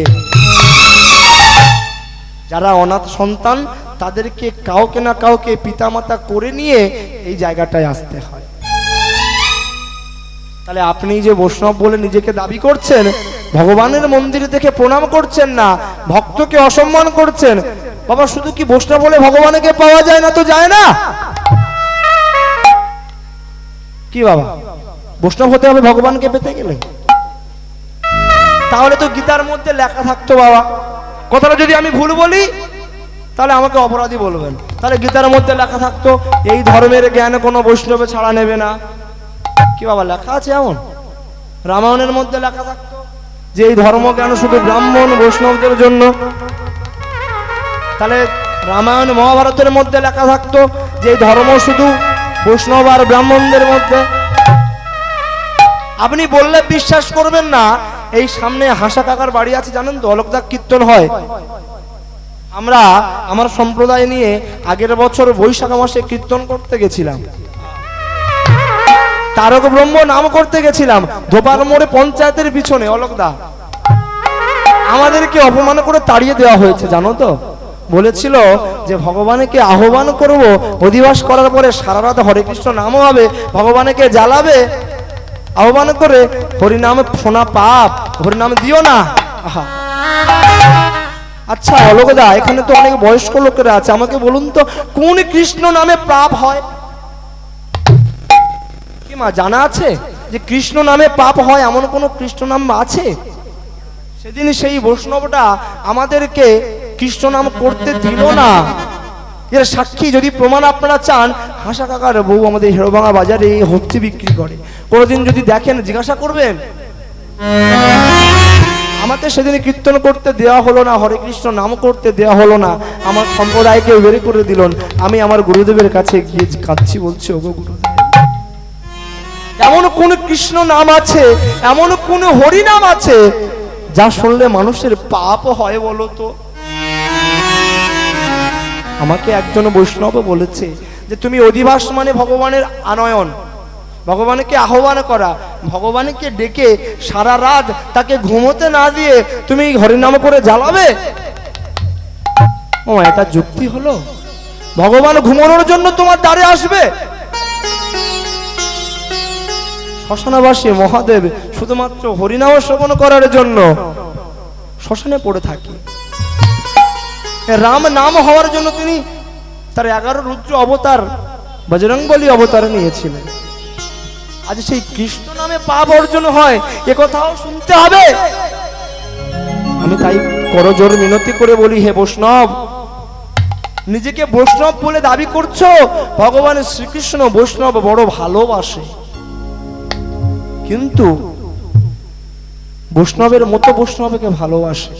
যারা অনাথ সন্তান তাদেরকে কাউকে না কাউকে পিতা মাতা করে নিয়ে এই জায়গাটায় আসতে হয়। তাহলে আপনি যে বৈষ্ণব বলে নিজেকে দাবি করছেন, ভগবানের মন্দির দেখে প্রণাম করছেন না, ভক্তকে অসম্মান করছেন, বাবা শুধু কি বৈষ্ণব বলে ভগবানকে পাওয়া যায় না? তো যায় না। কি বাবা, বৈষ্ণব হতে হবে ভগবানকে পেতে গেলে? তাহলে তো গীতার মধ্যে লেখা থাকতো বাবা, কথাটা যদি আমি ভুল বলি তাহলে আমাকে অপরাধী বলবেন। তাহলে গীতার মধ্যে লেখা থাকতো এই ধর্মের জ্ঞান কোনো বৈষ্ণবে ছাড়া নেবে না। কি বাবা লেখা আছে এমন? রামায়ণের মধ্যে লেখা থাকতো যে এই ধর্ম জ্ঞান শুধু ব্রাহ্মণ বৈষ্ণবদের জন্য। তাহলে রামায়ণ মহাভারতের মধ্যে লেখা থাকতো যে এই ধর্ম শুধু বৈষ্ণব আর ব্রাহ্মণদের মধ্যে। আপনি বললে বিশ্বাস করবেন না, এই সামনে হাসা কাকার বাড়ি আছে জানেন তো, অলোকদা কীর্তন হয়। আমরা আমার সম্প্রদায় নিয়ে আগের বছর বৈশাখ মাসে কীর্তন করতে গেছিলাম, তারক ব্রহ্ম নাম করতে গেছিলাম ধোপার মোড়ে পঞ্চায়েতের পিছনে। অলোকদা আমাদেরকে অপমান করে তাড়িয়ে দেওয়া হয়েছে জানো তো। বলেছিল যে ভগবানকে আহ্বান করব, অধিবাস করার পরে সারা রাত হরে কৃষ্ণ নামও হবে, ভগবানকে জ্বালাবে, আহ্বান করে হরিনাম শোনা পাপ, হরিনাম দিও না। আহা, আচ্ছা অলোকদা এখানে তো অনেক বয়স্ক লোকেরা আছে, আমাকে বলুন তো কোন কৃষ্ণ নামে পাপ হয়? কি মা জানা আছে যে কৃষ্ণ নামে পাপ হয় এমন কোন কৃষ্ণ নাম আছে? সেদিন সেই বৈষ্ণবটা আমাদেরকে কৃষ্ণ নাম করতে দিল না। এর সাক্ষী যদি প্রমাণ আপনারা চান, হাসা কাকার বউ আমাদের হেরোভাঙা বাজারে হচ্ছে বিক্রি করে, কোনোদিন যদি দেখেন জিজ্ঞাসা করবেন। আমাকে সেদিন কীর্তন করতে দেওয়া হলো না, হরে কৃষ্ণ নাম করতে দেওয়া হলো না, আমার সম্প্রদায়কে বের করে দিলেন। আমি আমার গুরুদেবের কাছে গিয়ে কাঁদছি, বলছি ওগো গুরুদেব, এমন কোন কৃষ্ণ নাম আছে, এমন কোন হরি নাম আছে যা শুনলে মানুষের পাপ হয় বলো তো? আমাকে একজন বৈষ্ণব বলেছে যে তুমি অধিবাস মানে ভগবানের আনয়ন, ভগবানকে আহ্বান করা, ভগবানকে ডেকে সারা রাত তাকে ঘুমোতে না দিয়ে তুমি হরিনাম করে জ্বালাবে। ও এটা যুক্তি হলো? ভগবান ঘুমানোর জন্য তোমার দ্বারে আসবে? শ্মশানবাসী মহাদেব শুধুমাত্র হরিনাম শ্রবণ করার জন্য শ্মশানে পড়ে থাকি। রাম নাম হওয়ার জন্য তিনি তার 11 রুদ্র অবতার বজরংবলী অবতার নিয়েছিলেন। আজ সেই কৃষ্ণ নামে পাপ অর্জন হয়, এ কথাও শুনতে হবে। আমি তাই করজোর মিনতি করে বলি, হে বৈষ্ণব, নিজেকে বৈষ্ণব বলে দাবি করছো, ভগবান শ্রীকৃষ্ণ বৈষ্ণব বড় ভালোবাসে, কিন্তু বৈষ্ণবের মতো বৈষ্ণবকে ভালোবাসে,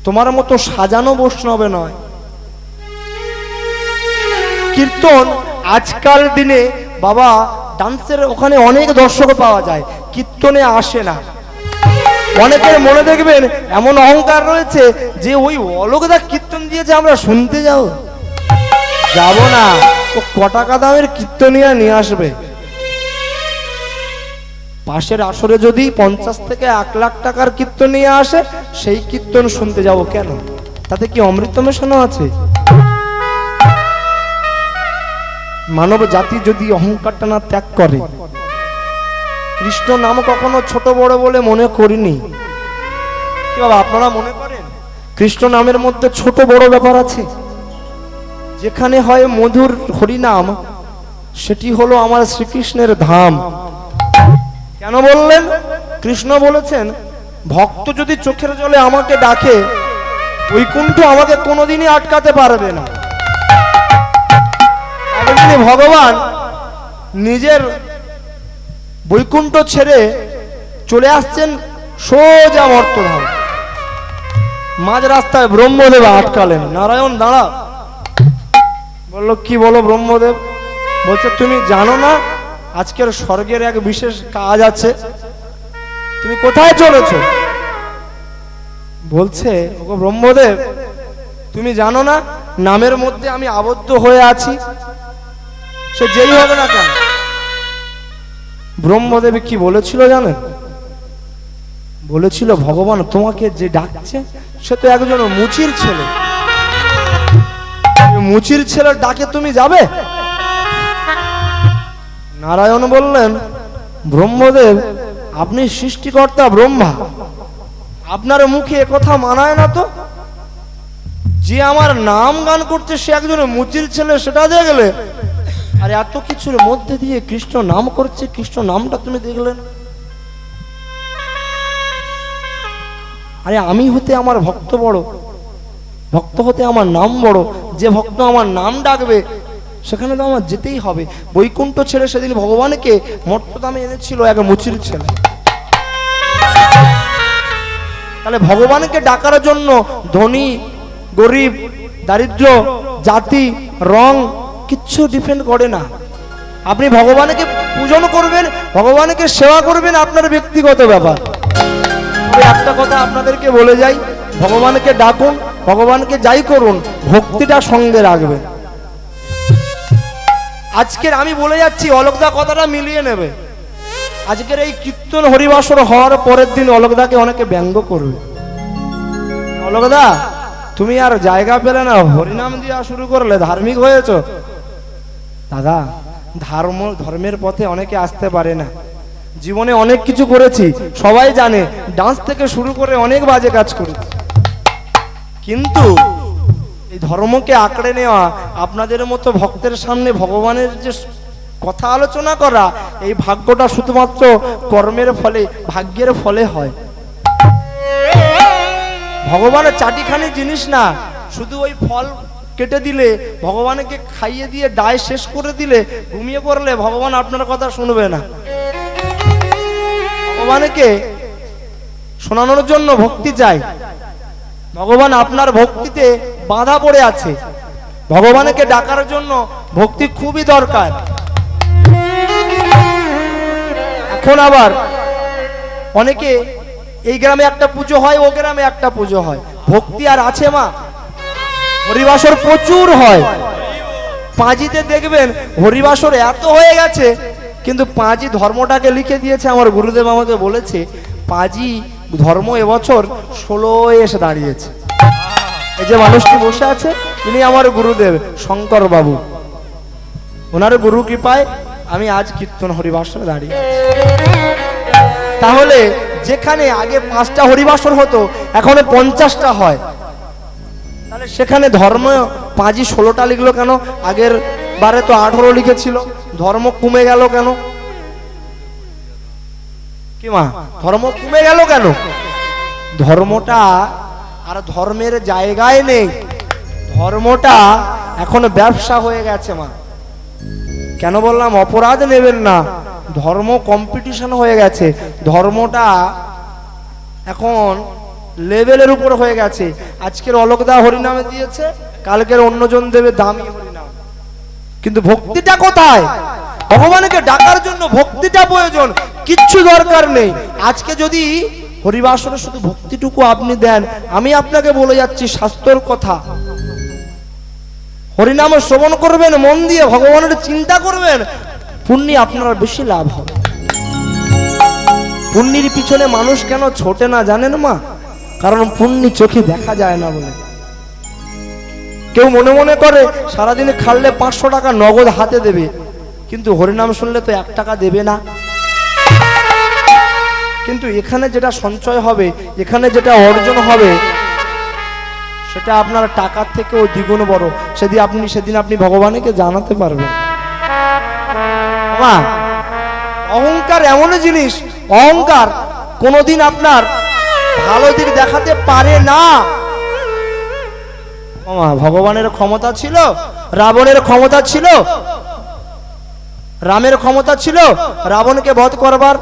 তোমার মতো সাজানো বৈষ্ণবে নয়। কীর্তন আজকাল দিনে বাবা ডান্সের ওখানে অনেক দর্শক পাওয়া যায়, কীর্তনে আসে না। অনেকের মনে দেখবেন এমন অহংকার রয়েছে যে ওই অলোকদা কীর্তন দিয়েছে আমরা শুনতে যাব না, ও কটাকা দামের কীর্তনিয়া নিয়ে আসবে। পাশের আসরে যদি 50 থেকে 1 লাখ টাকার কীর্তন নিয়ে আসে, সেই কীর্তন শুনতে যাব কেন? তাতে কি অমৃত মেশানো আছে? মানব জাতি যদি অহংকারটা না ত্যাগ করে, কৃষ্ণ নাম কখনো ছোট বড় বলে মনে করিনি। কি বাবা আপনারা মনে করেন কৃষ্ণ নামের মধ্যে ছোট বড় ব্যাপার আছে? যেখানে হয় মধুর হরিনাম, সেটি হলো আমার শ্রীকৃষ্ণের ধাম। কেন বললেন? কৃষ্ণ বলেছেন, ভক্ত যদি চোখের জলে আমাকে ডাকে, বৈকুণ্ঠ আমাকে কোনোদিনই আটকাতে পারবে না। একদিনে ভগবান নিজের বৈকুণ্ঠ ছেড়ে চলে আসছেন সোজা মর্তধাম। মাঝ রাস্তায় ব্রহ্মদেব আটকালেন। নারায়ণ দাঁড়া। বললো, কি বলো ব্রহ্মদেব? বলছে, তুমি জানো না আজকের স্বর্গের এক বিশেষ কাজ আছে, তুমি কোথায় চলেছো? বলছে, ওগো ব্রহ্মদেব, তুমি জানো না নামের মধ্যে আমি আবদ্ধ হয়ে আছি, সে যেই হবে না কেন। ব্রহ্মদেব কি বলেছিল জানেন? বলেছিল, ভগবান তোমাকে যে ডাকছে সে তো একজন মুচির ছেলে, মুচির ছেলের ডাকে তুমি যাবে? নারায়ণ বললেন, ব্রহ্মদেব, আপনি সৃষ্টিকর্তা ব্রহ্মা, আপনার মুখে একথা মানায় না তো। যে আমার নাম গান করছে সে একজন মুচির ছেলে, সেটা দেখলে? আর এত কিছুর মধ্যে দিয়ে কৃষ্ণ নাম করছে, কৃষ্ণ নামটা তুমি দেখলেন? আরে আমি হতে আমার ভক্ত বড়, ভক্ত হতে আমার নাম বড়। যে ভক্ত আমার নাম ডাকবে সেখানে তো আমার যেতেই হবে। বৈকুণ্ঠ ছেড়ে সেদিন ভগবানকে মর্তধামে এনেছিল এক মুচির ছেলে। তাহলে ভগবানকে ডাকার জন্য ধনী গরিব, দারিদ্র, জাতি, রং কিচ্ছু ডিপেন্ড করে না। আপনি ভগবানকে পূজন করবেন, ভগবানকে সেবা করবেন, আপনার ব্যক্তিগত ব্যাপার। তবে একটা কথা আপনাদেরকে বলে যাই, ভগবানকে ডাকুন, ভগবানকে যাই করুন, ভক্তিটা সঙ্গে রাখবেন। আজকের আমি বলে যাচ্ছি, অলোকদা কথাটা মিলিয়ে নেবে। আজকের এই কীর্তন হরিবাসর হওয়ার পরের দিন অলোকদাকে অনেকে ব্যঙ্গ করবে। অলোকদা, তুমি আর জায়গা পেলে না, হরিনাম দিয়া শুরু করলে, ধার্মিক হয়েছ। দাদা, ধর্মের পথে অনেকে আসতে পারে না। জীবনে অনেক কিছু করেছি, সবাই জানে, ডান্স থেকে শুরু করে অনেক বাজে কাজ করেছি, কিন্তু এই ধর্মকে আঁকড়ে নেওয়া, আপনাদের মতো ভক্তের সামনে ভগবানের যে কথা আলোচনা করা, এই ভাগ্যটা শুধুমাত্র কর্মের ফলে, ভাগ্যের ফলে হয়। ভগবানের চাটিখানি জিনিস না, শুধু ওই ফল কেটে দিলে, ভগবানকে খাইয়ে দিয়ে দায় শেষ করে দিলে, ঘুমিয়ে পড়লে ভগবান আপনার কথা শুনবে না। ভগবানকে শোনানোর জন্য ভক্তি চাই। ভগবান আপনার ভক্তিতে বাধা পড়ে আছে, ভগবানকে ডাকার জন্য ভক্তি খুবই দরকার। এখন আবার অনেকে এই গ্রামে একটা পুজো হয়, ও গ্রামে একটা পুজো হয়, ভক্তি আর আছে মা? হরিবাসর প্রচুর হয়। পাঁজিতে দেখবেন হরিবাসর এত হয়ে গেছে, কিন্তু পাঁজি ধর্মটাকে লিখে দিয়েছে। আমার গুরুদেব আমাকে বলেছে, পাঁজি ধর্ম এবছর 16 এসে দাঁড়িয়েছে। এই যে মানুষটি বসে আছে, তিনি আমার গুরুদেব শঙ্কর বাবু। ওনার গুরু কৃপায় আমি আজ কীর্তন হরিবাসরে দাঁড়িয়ে। তাহলে যেখানে আগে 5টা হরিবাসর হতো, এখন 50টা হয়, তাহলে সেখানে ধর্ম পাঁজি 16টা লিখলো কেন? আগের বারে তো 18 লিখেছিল। ধর্ম কমে গেল কেন? কি মা, ধর্ম কমে গেল কেন? ধর্মটা আর ধর্মের জায়গায় নেই, ধর্মটা এখন ব্যবসা হয়ে গেছে মা। কেন বললাম? অপরাধ নেবেন না, ধর্ম কম্পিটিশন হয়ে গেছে, ধর্মটা এখন লেভেলের উপর হয়ে গেছে। আজকের অলোকদা হরিনামে দিয়েছে, কালকের অন্যজন দেবে দামি হরিনাম, কিন্তু ভক্তিটা কোথায়? ভগবানকে ডাকার জন্য ভক্তিটা প্রয়োজন, কিচ্ছু দরকার নেই। আজকে যদি হরিবাসরে শুধু ভক্তিটুকু আপনি দেন, আমি আপনাকে বলে যাচ্ছি শাস্ত্রের কথা, হরিনাম শ্রবণ করবেন, মন দিয়ে ভগবানের চিন্তা করবেন, পুণ্যি আপনার বেশি লাভ হবে। পুণ্যির পিছনে মানুষ কেন ছোটে না জানেন মা? কারণ পুণ্যি চোখে দেখা যায় না বলে। কেউ মনে মনে করে সারাদিনে খাললে 500 টাকা নগদ হাতে দেবে, কিন্তু হরিনাম শুনলে তো 1 টাকা দেবে না। কিন্তু এখানে যেটা সঞ্চয় হবে, এখানে যেটা অর্জন হবে, সেটা আপনার টাকার থেকেও দ্বিগুণ বড়। সেদিন আপনি ভগবানকে জানাতে পারবেন। মা, অহংকার এমন জিনিস, অহংকার কোনোদিন আপনার ভালো দিক দেখাতে পারে না। মা, ভগবানের ক্ষমতা ছিল, রাবণের ক্ষমতা ছিল, রামের ক্ষমতা ছিল রাবণকে বধ করবার,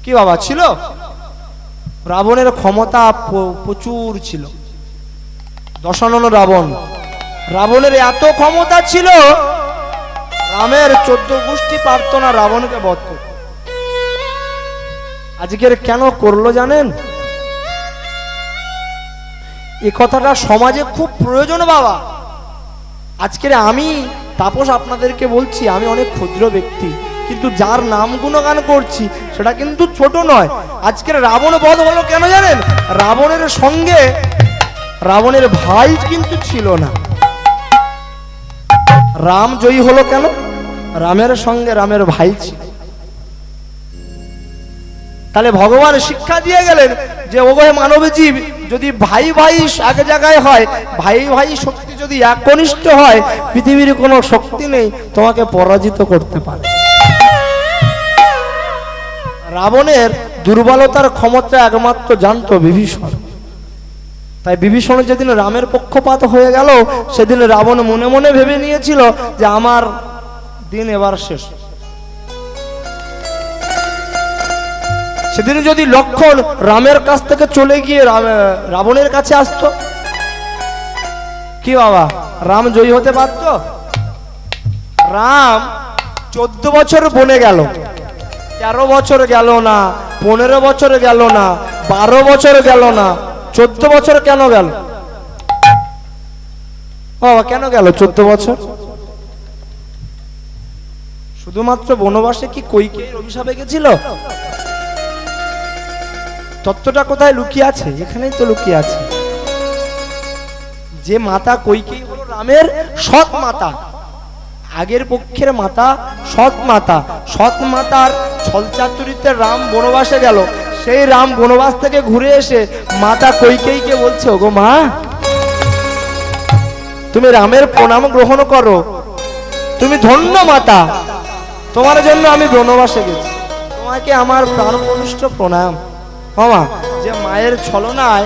কি বাবা ছিল? রাবণের ক্ষমতা প্রচুর ছিল। দশানন রাবণ, রাবণের এত ক্ষমতা ছিল, রামের 14 গোষ্ঠী পারত না রাবণকে বধ করতে। আজকের কেন করলো জানেন? এই কথাটা সমাজে খুব প্রয়োজন বাবা। আজকের আমি তাপস আপনাদেরকে বলছি, আমি অনেক ক্ষুদ্র ব্যক্তি, কিন্তু যার নাম গুণগান করছি সেটা কিন্তু ছোট নয়। আজকের রাবণ বধ হলো কেন জানেন? রাবণের সঙ্গে রাবণের ভাই কিন্তু ছিল না। রাম জয়ী হলো কেন? রামের সঙ্গে রামের ভাই ছিল। তাহলে ভগবান শিক্ষা দিয়ে গেলেন যে ওগো মানব জীব, যদি ভাই ভাই এক জায়গায় হয়, ভাই ভাই শক্তি যদি একনিষ্ঠ হয়, পৃথিবীর কোনো শক্তি নেই তোমাকে পরাজিত করতে পারে। রাবণের দুর্বলতার ক্ষমতা একমাত্র জানতো বিভীষণ। তাই বিভীষণ যেদিন রামের পক্ষপাত হয়ে গেল, সেদিন রাবণ মনে মনে ভেবে নিয়েছিল যে আমার দিন এবার শেষ। সেদিন যদি লক্ষণ রামের কাছ থেকে চলে গিয়ে রাবণের কাছে আসতো, কি বাবা রাম জয়ী হতে পারত? রাম 14 বছর বনে গেল, 13 বছর গেল না, 15 বছর গেল না, 12 বছর গেল না, 14 বছর কেন গেল বাবা? কেন গেল 14 বছর? শুধুমাত্র বনবাসে কি কইকেয়ীর অভিশাপে গেছিল? তত্ত্বটা কোথায় লুকিয়ে আছে? এখানেই তো লুকিয়ে আছে। যে মাতা কইকেয়ী হলো রামের সৎ মাতা, আগের পক্ষের মাতা, সৎ মাতা। সৎ মাতার ছলচাতুরিতে রাম বনবাসে গেল। সেই রাম বনবাস থেকে ঘুরে এসে মাতা কইকেয়ীকে বলছে, ওগো মা, তুমি রামের প্রণাম গ্রহণ করো, তুমি ধন্য মাতা, তোমার জন্য আমি বনবাসে গেছি, তোমাকে আমার প্রাণকনিষ্ঠ প্রণাম। মামা, যে মায়ের ছলনায়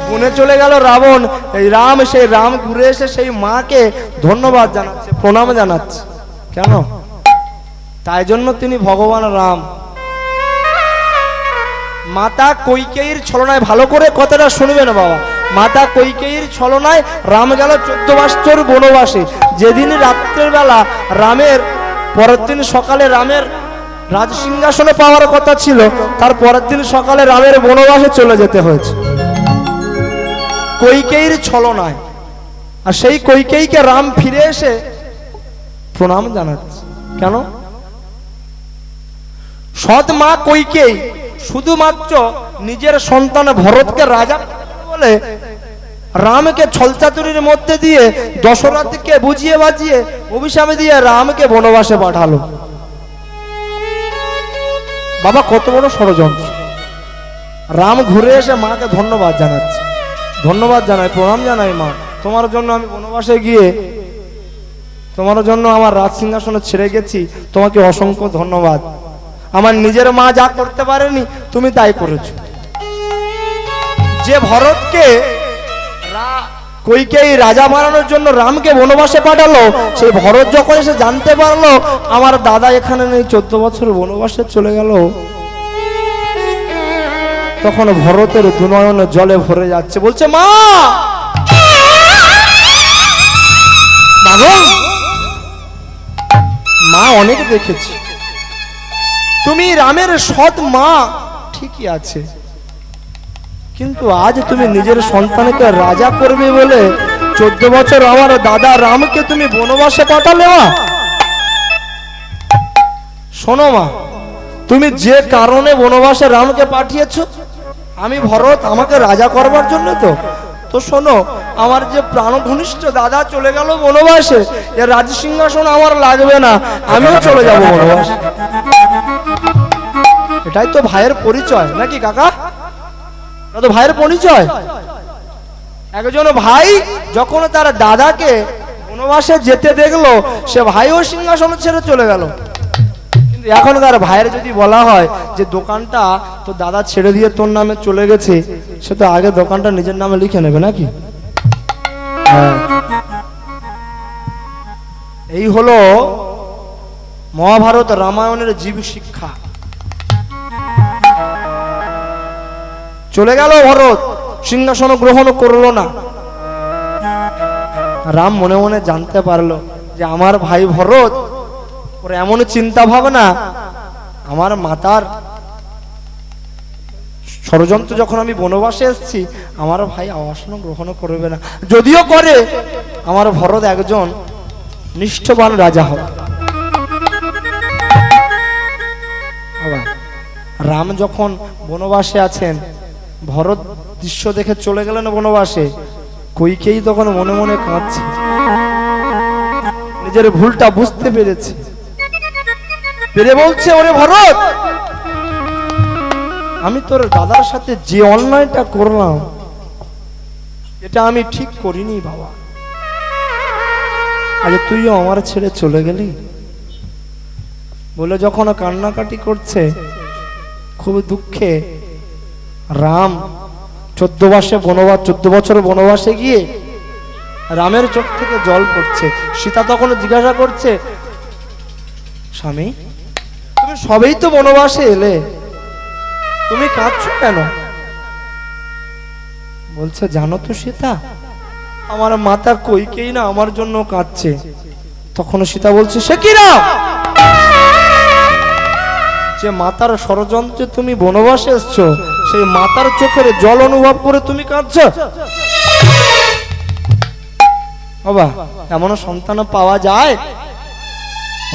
বনে চলে গেল রাবণ, এই রাম, সেই রাম ঘুরে এসে সেই মাকে ধন্যবাদ জানাচ্ছে, প্রণাম জানাচ্ছে। কেন? তাই জন্য তিনি ভগবান রাম। মাতা কইকেয়ীর ছলনায়, ভালো করে কথাটা শুনবেন বাবা, মাতা কইকেয়ীর ছলনায় রাম গেল 14 বছর বনবাসে। যেদিন রাত্রের বেলা রামের, পরের দিন সকালে রামের রাজসিংহাসনে পাওয়ার কথা ছিল, তার পরের দিন সকালে রামের বনবাসে চলে যেতে হয়েছে কইকেয়ীর ছলনায়। আর সেই কইকেয়ীকে রাম ফিরে এসে প্রণাম জানাচ্ছে। কেন? সৎ মা কইকেয়ী শুধুমাত্র নিজের সন্তান ভরতকে রাজা বলে রামকে ছলচাতুরির মধ্যে দিয়ে, দশরথকে বুঝিয়ে বাজিয়ে অভিশাপে দিয়ে রামকে বনবাসে পাঠালো। বাবা কত বড় ষড়যন্ত্র! রাম ঘুরে এসে মাকে ধন্যবাদ জানাচ্ছে, ধন্যবাদ জানাই, প্রণাম জানাই, মা তোমার জন্য আমি বনবাসে গিয়ে তোমার জন্য আমার রাজসিংহাসনে ছেড়ে গেছি, তোমাকে অসংখ্য ধন্যবাদ। আমার নিজের মা যা করতে পারেনি তুমি তাই করেছো। যে ভরতকে কইকেয়ী রাজা বানানোর জন্য রামকে বনবাসে পাঠালো, সেই ভরত যখন এসে জানতে পারলো আমার দাদা এখানে নেই, 14 বছর বনবাসে চলে গেল, তখন ভরতের দুনয়ন জলে ভরে যাচ্ছে, বলছে মা, মা অনেক দেখেছি, তুমি রামের সৎ মা ঠিকই আছে, কিন্তু আজ তুমি নিজের সন্তানকে রাজা করবে বলে 14 বছর আমার দাদা রামকে তুমি বনবাসে পাঠালে। মা শোনো মা, তুমি যে কারণে বনবাসে রামকে পাঠিয়েছো, আমি ভরত আমাকে রাজা করবার জন্য তো শোনো, আমার যে প্রাণ ঘনিষ্ঠ দাদা চলে গেল বনবাসে, এর রাজসিংহাসন আমার লাগবে না, আমিও চলে যাব বনবাসে। এটাই তো ভাইয়ের পরিচয় নাকি কাকা? এটা তো ভাইয়ের পরিচয়। একজন ভাই যখন তার দাদাকে বনবাসে যেতে দেখলো, সে ভাইও সিংহাসন ছেড়ে চলে গেল। কিন্তু এখনকার ভাইয়ের যদি বলা হয় যে দোকানটা তো দাদা ছেড়ে দিয়ে তোর নামে চলে গেছে, সে তো আগে দোকানটা নিজের নামে লিখে নেবে নাকি? হ্যাঁ। এই হলো মহাভারত রামায়ণের জীব শিক্ষা। চলে গেল ভরত, সিংহাসন গ্রহণ করলো না। রাম মনে মনে জানতে পারলো যে আমার ভাই ভরত, ওর এমন চিন্তা ভাবনা, আমার মাতার ষড়যন্ত্র যখন আমি বনবাসে এসেছি, আমার ভাই আসন গ্রহণ করবে না। যদিও করে, আমার ভরত একজন নিষ্ঠবান রাজা হবে। রাম যখন বনবাসে আছেন, ভরত দৃশ্য দেখে চলে গেলেন বনবাসে। কইকেই তখন মনে মনে কাঁদছে, নিজের ভুলটা বুঝতে পেরেছে। পেরে বলছে, ওরে ভরত, আমি তোর দাদার সাথে যে অন্যায়টা করলাম, এটা আমি ঠিক করিনি বাবা। আজ তুইও আমার ছেড়ে চলে গেলি বলে যখন কান্নাকাটি করছে, খুব দুঃখে রাম 14 বছর বনবাসে গিয়ে রামের চোখ থেকে জল পড়ছে। সীতা তখন জিজ্ঞাসা করছে, স্বামী তুমি সবেই তো বনবাসে এলে, তুমি কাঁদছো কেন? বলছে, জানো তো সীতা, আমার মাতা কইকেই না আমার জন্য কাঁদছে। তখন সীতা বলছে, সে কি রাম, যে মাতার ষড়যন্ত্রে তুমি বনবাসে এসছো, সেই মাতার চোখের জল অনুভব করে তুমি কাঁদছো? বাবা, এমন সন্তান পাওয়া যায়?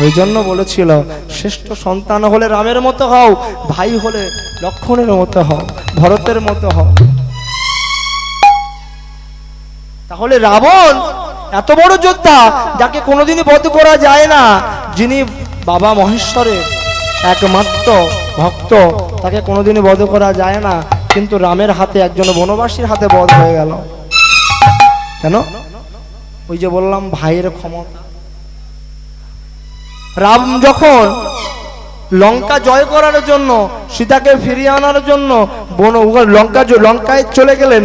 ওই জন্য বলেছিল, শ্রেষ্ঠ সন্তান হলে রামের মতো হও, ভাই হলে লক্ষ্মণের মতো হও, ভরতের মতো হও। তাহলে রাবণ এত বড় যোদ্ধা, যাকে কোনোদিনই বধ করা যায় না, যিনি বাবা মহেশ্বরের একমাত্র ভক্ত, তাকে কোনোদিনই বধ করা যায় না, কিন্তু রামের হাতে, একজন বনবাসীর হাতে বধ হয়ে গেল। কেন? ওই যে বললাম, ভাইয়ের ক্ষমতা। রাম যখন লঙ্কা জয় করার জন্য, সীতাকে ফিরিয়ে আনার জন্য লঙ্কায় চলে গেলেন,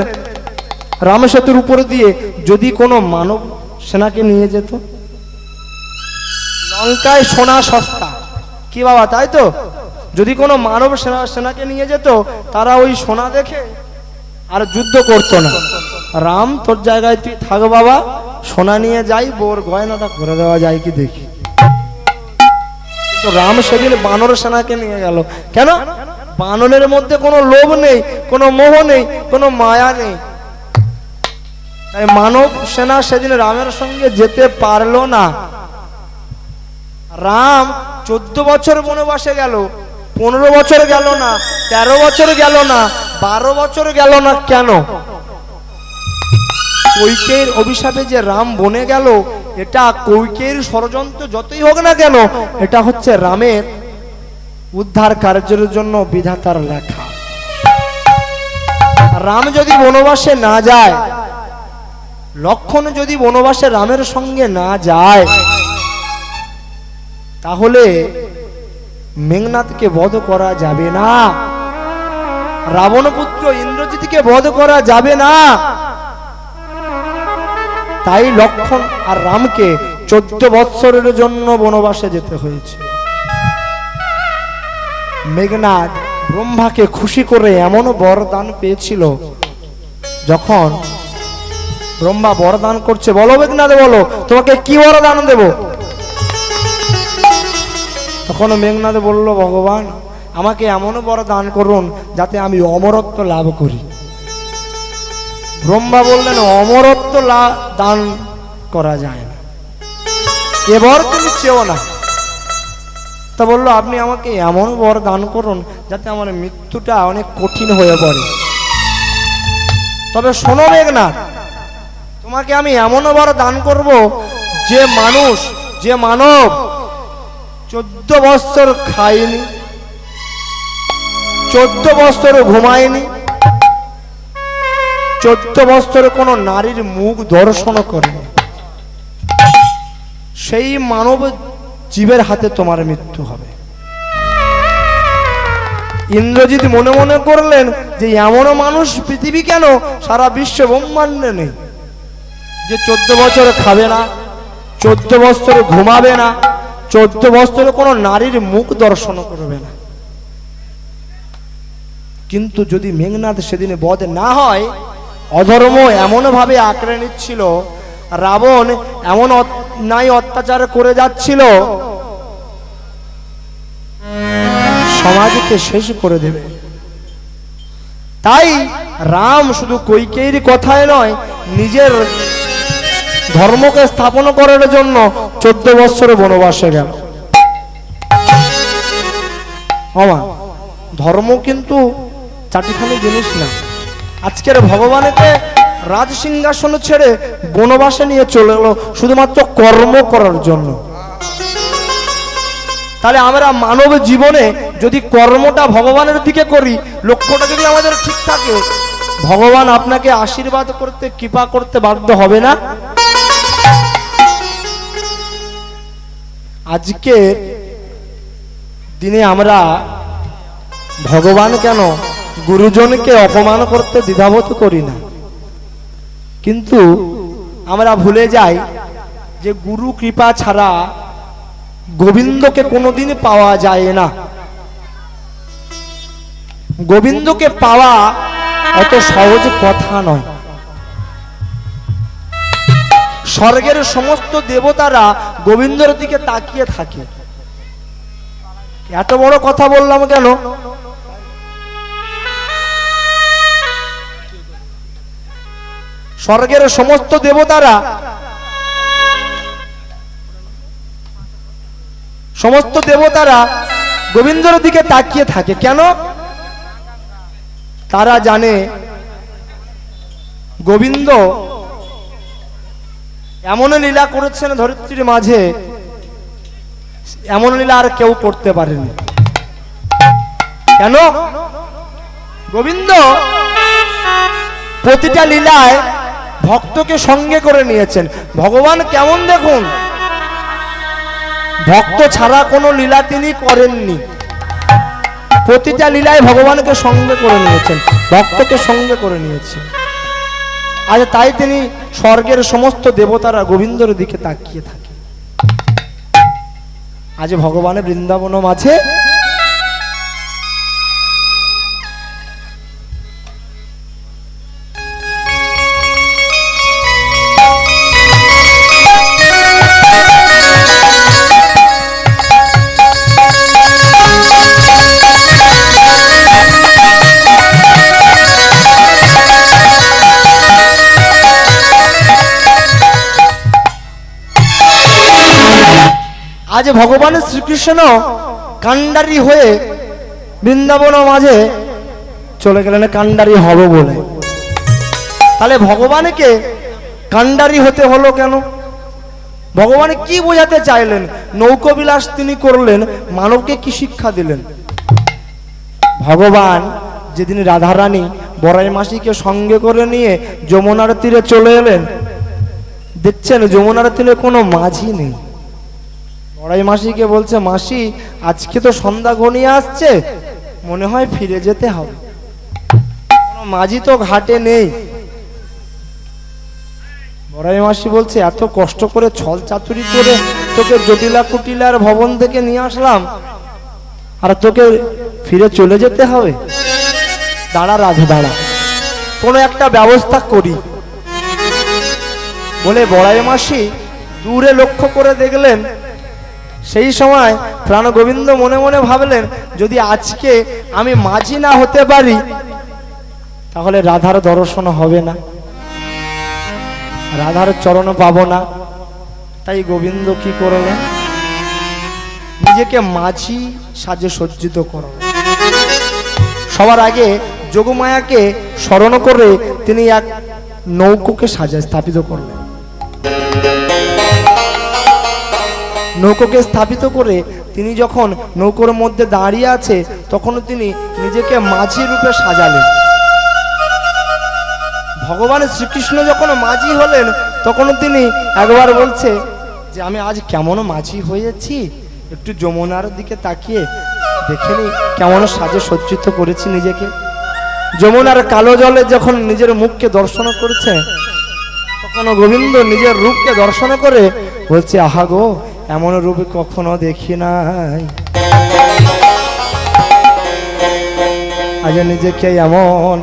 রাম সেতুর উপরে দিয়ে যদি কোনো মানব সেনাকে নিয়ে যেত, লঙ্কায় সোনা সস্তা, কি বাবা, তাই তো? যদি কোনো মানব সেনাকে নিয়ে যেত, তারা ওই সোনা দেখে আর যুদ্ধ করতো না। রাম, তোর জায়গায় তুই থাক বাবা, সোনা নিয়ে যাই, বোর গয়নাটা করে দেওয়া যায় কি দেখি। কিন্তু রাম সেদিন বানর সেনাকে নিয়ে গেল। কেন? বানরের মধ্যে কোনো লোভ নেই, কোনো মোহ নেই, কোনো মায়া নেই। তাই মানব সেনা সেদিন রামের সঙ্গে যেতে পারলো না। রাম 14 বছর বনবাসে গেল, 15 বছর গেল না, 13 বছর গেল না, 12 বছর গেল না। কেন? কৈকেয়ীর অভিশাপে যে রাম বনে গেল, এটা কৈকেয়ীর ষড়যন্ত্র যতই হোক না কেন, এটা হচ্ছে রামের উদ্ধার কার্যের জন্য বিধাতার লেখা। রাম যদি বনবাসে না যায়, লক্ষ্মণ যদি বনবাসে রামের সঙ্গে না যায়, তাহলে মেঘনাথকে বধ করা যাবে না, রাবণ পুত্র ইন্দ্রজিৎকে বধ করা যাবে না। তাই লক্ষ্মণ আর রামকে 14 বৎসরের জন্য বনবাসে যেতে হয়েছে। মেঘনাথ ব্রহ্মাকে খুশি করে এমন বরদান পেয়েছিল, যখন ব্রহ্মা বরদান করছে, বলো মেঘনাথ বলো, তোমাকে কি বরদান দেব? তখন মেঘনাথ বলল, ভগবান আমাকে এমন বরদান করুন যাতে আমি অমরত্ব লাভ করি। ব্রহ্মা বললেন, অমরত্ব দান করা যায় না, এবার তুমি চেও না। তা বললো, আপনি আমাকে এমন বর দান করুন যাতে আমার মৃত্যুটা অনেক কঠিন হয়ে পড়ে। তবে শোনো মেঘনাথ, তোমাকে আমি এমন বর দান করব, যে মানব 14 বছর খায়নি, 14 বছর ঘুমায়নি, 14 বছর কোনো নারীর মুখ দর্শন করেনি, সেই মানব জীবের হাতে তোমার মৃত্যু হবে। ইন্দ্রজিৎ মনে মনে করলেন যে এমন মানুষ পৃথিবী কেন সারা বিশ্ব ব্রহ্মাণ্ডে নেই যে 14 বছর খাবে না, 14 বছর ঘুমাবে না, 14 বছর কোনো নারীর মুখ দর্শন করবে না। কিন্তু যদি মেঘনাদ সেদিনে বধ না হয়, অধর্ম এমন ভাবে আঁকড়ে নিচ্ছিল, রাবণ এমন অন্যায় অত্যাচার করে যাচ্ছিল, সমাজকে শেষ করে দেবে। তাই রাম শুধু কৈকেয়ীর কথায় নয়, নিজের ধর্মকে স্থাপন করার জন্য 14 বছর বনবাসে গেল। ধর্ম কিন্তু চাটিখানি জিনিস না। আজকের ভগবানকে রাজ সিংহাসন ছেড়ে বনবাসে নিয়ে চলে গেল শুধুমাত্র কর্ম করার জন্য। তাহলে আমরা মানব জীবনে যদি কর্মটা ভগবানের দিকে করি, লক্ষ্যটা যদি আমাদের ঠিক থাকে, ভগবান আপনাকে আশীর্বাদ করতে, কৃপা করতে বাধ্য হবে না? আজকে দিনে আমরা ভগবান কেন গুরুজনকে অপমান করতে দ্বিধাবোধ করি না, কিন্তু আমরা ভুলে যাই যে গুরু কৃপা ছাড়া গোবিন্দকে কোনোদিন পাওয়া যায় না। গোবিন্দকে পাওয়া অত সহজ কথা নয়। স্বর্গের সমস্ত দেবতারা গোবিন্দর দিকে তাকিয়ে থাকে। এত বড় কথা বললাম কেন? স্বর্গের সমস্ত দেবতারা, গোবিন্দর দিকে তাকিয়ে থাকে কেন? তারা জানে গোবিন্দ এমন লীলা করেছেন ধরিত্রীর মাঝে, এমন লীলা আর কেউ করতে পারেনি। কেন? গোবিন্দ প্রতিটা লীলায় ভক্তকে সঙ্গে করে নিয়েছেন। ভগবান কেমন দেখুন, ভক্ত ছাড়া কোনো লীলা তিনি করেননি। প্রতিটা লীলায় ভগবানকে সঙ্গে করে নিয়েছেন, ভক্তকে সঙ্গে করে নিয়েছেন। আজ তাই তিনি স্বর্গের সমস্ত দেবতারা গোবিন্দর দিকে তাকিয়ে থাকে। আজ ভগবানের বৃন্দাবন মাঝে আজ ভগবান শ্রীকৃষ্ণ কান্ডারি হয়ে বৃন্দাবন মাঝে চলে গেলেন কান্ডারি হব বলে। তাহলে ভগবানকে কান্ডারি হতে হলো কেন? ভগবান কি বোঝাতে চাইলেন? নৌকবিলাস তিনি করলেন, মানবকে কি শিক্ষা দিলেন? ভগবান যেদিন রাধারানী বড়াই মাসিকে সঙ্গে করে নিয়ে যমুনার তীরে চলে এলেন, দেখছেন যমুনার তীরে কোনো মাঝি নেই। বড়াই মাসিকে বলছে, মাসি আজকে তো সন্ধ্যা ঘনিয়ে আসছে, মনে হয় ফিরে যেতে হবে, কোনো মাঝি তো ঘাটে নেই। বড়াই মাসি বলছে, এত কষ্ট করে ছল চাতুরি করে তোকে জটিলা কুটিলার ভবন থেকে নিয়ে আসলাম, আর তোকে ফিরে চলে যেতে হবে? দাঁড়া রাধে দাঁড়া, কোনো একটা ব্যবস্থা করি। বলে বড়াই মাসি দূরে লক্ষ্য করে দেখলেন। সেই সময় প্রাণ গোবিন্দ মনে মনে ভাবলেন, যদি আজকে আমি মাঝি না হতে পারি তাহলে রাধার দর্শন হবে না, রাধার চরণ পাবো না। তাই গোবিন্দ কি করলেন? নিজেকে মাঝি সাজে সজ্জিত করলেন। সবার আগে যোগমায়াকে স্মরণ করে তিনি এক নৌকোকে সাজায় স্থাপিত করলেন। নৌকোকে স্থাপিত করে তিনি যখন নৌকোর মধ্যে দাঁড়িয়ে আছে তখন তিনি নিজেকে মাঝি রূপে সাজালেন। ভগবান শ্রীকৃষ্ণ যখন মাঝি হলেন তখন তিনি একবার বলছে যে আমি আজ কেমন মাঝি হয়েছি, একটু যমুনার দিকে তাকিয়ে দেখে নি কেমন সাজে সজ্জিত করেছি নিজেকে। যমুনার কালো জলে যখন নিজের মুখকে দর্শন করছে তখন গোবিন্দ নিজের রূপকে দর্শন করে বলছে আহা গো, এমন রূপ কখনো দেখি নাই, আজ নিজেকে এমন